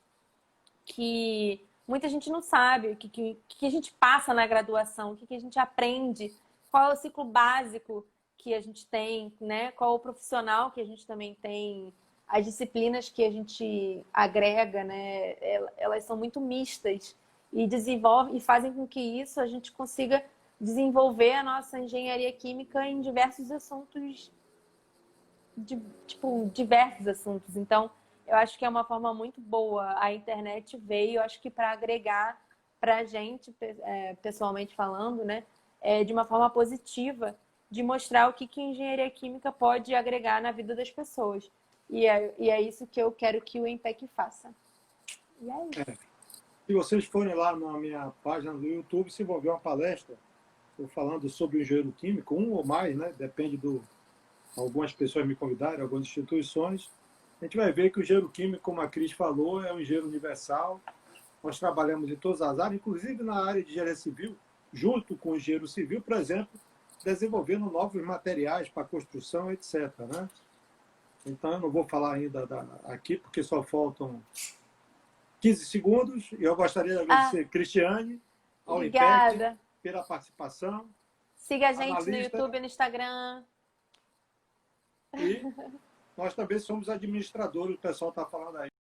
que muita gente não sabe, o que a gente passa na graduação, o que a gente aprende, qual é o ciclo básico que a gente tem, né? Qual é o profissional que a gente também tem, as disciplinas que a gente agrega, né? Elas são muito mistas e desenvolvem e fazem com que isso a gente consiga desenvolver a nossa engenharia química em diversos assuntos, tipo, diversos assuntos. Então, eu acho que é uma forma muito boa. A internet veio, acho que para agregar para a gente, pessoalmente falando, né, de uma forma positiva, de mostrar o que a engenharia química pode agregar na vida das pessoas. E é isso que eu quero que o INPEC faça. E é isso. Se vocês forem lá na minha página do YouTube, se envolver uma palestra, estou falando sobre o engenheiro químico, um ou mais, né? Depende do. Algumas pessoas me convidaram, algumas instituições. A gente vai ver que o engenheiro químico, como a Cris falou, é um engenheiro universal. Nós trabalhamos em todas as áreas, inclusive na área de engenharia civil, junto com o engenheiro civil, por exemplo, desenvolvendo novos materiais para construção, etc. Né? Então, eu não vou falar ainda aqui, porque só faltam 15 segundos. E eu gostaria de agradecer Cristiane, ao INPEC, Obrigada. pela participação. Siga a gente no Analista, YouTube, no Instagram. e nós também somos administradores, o pessoal está falando aí.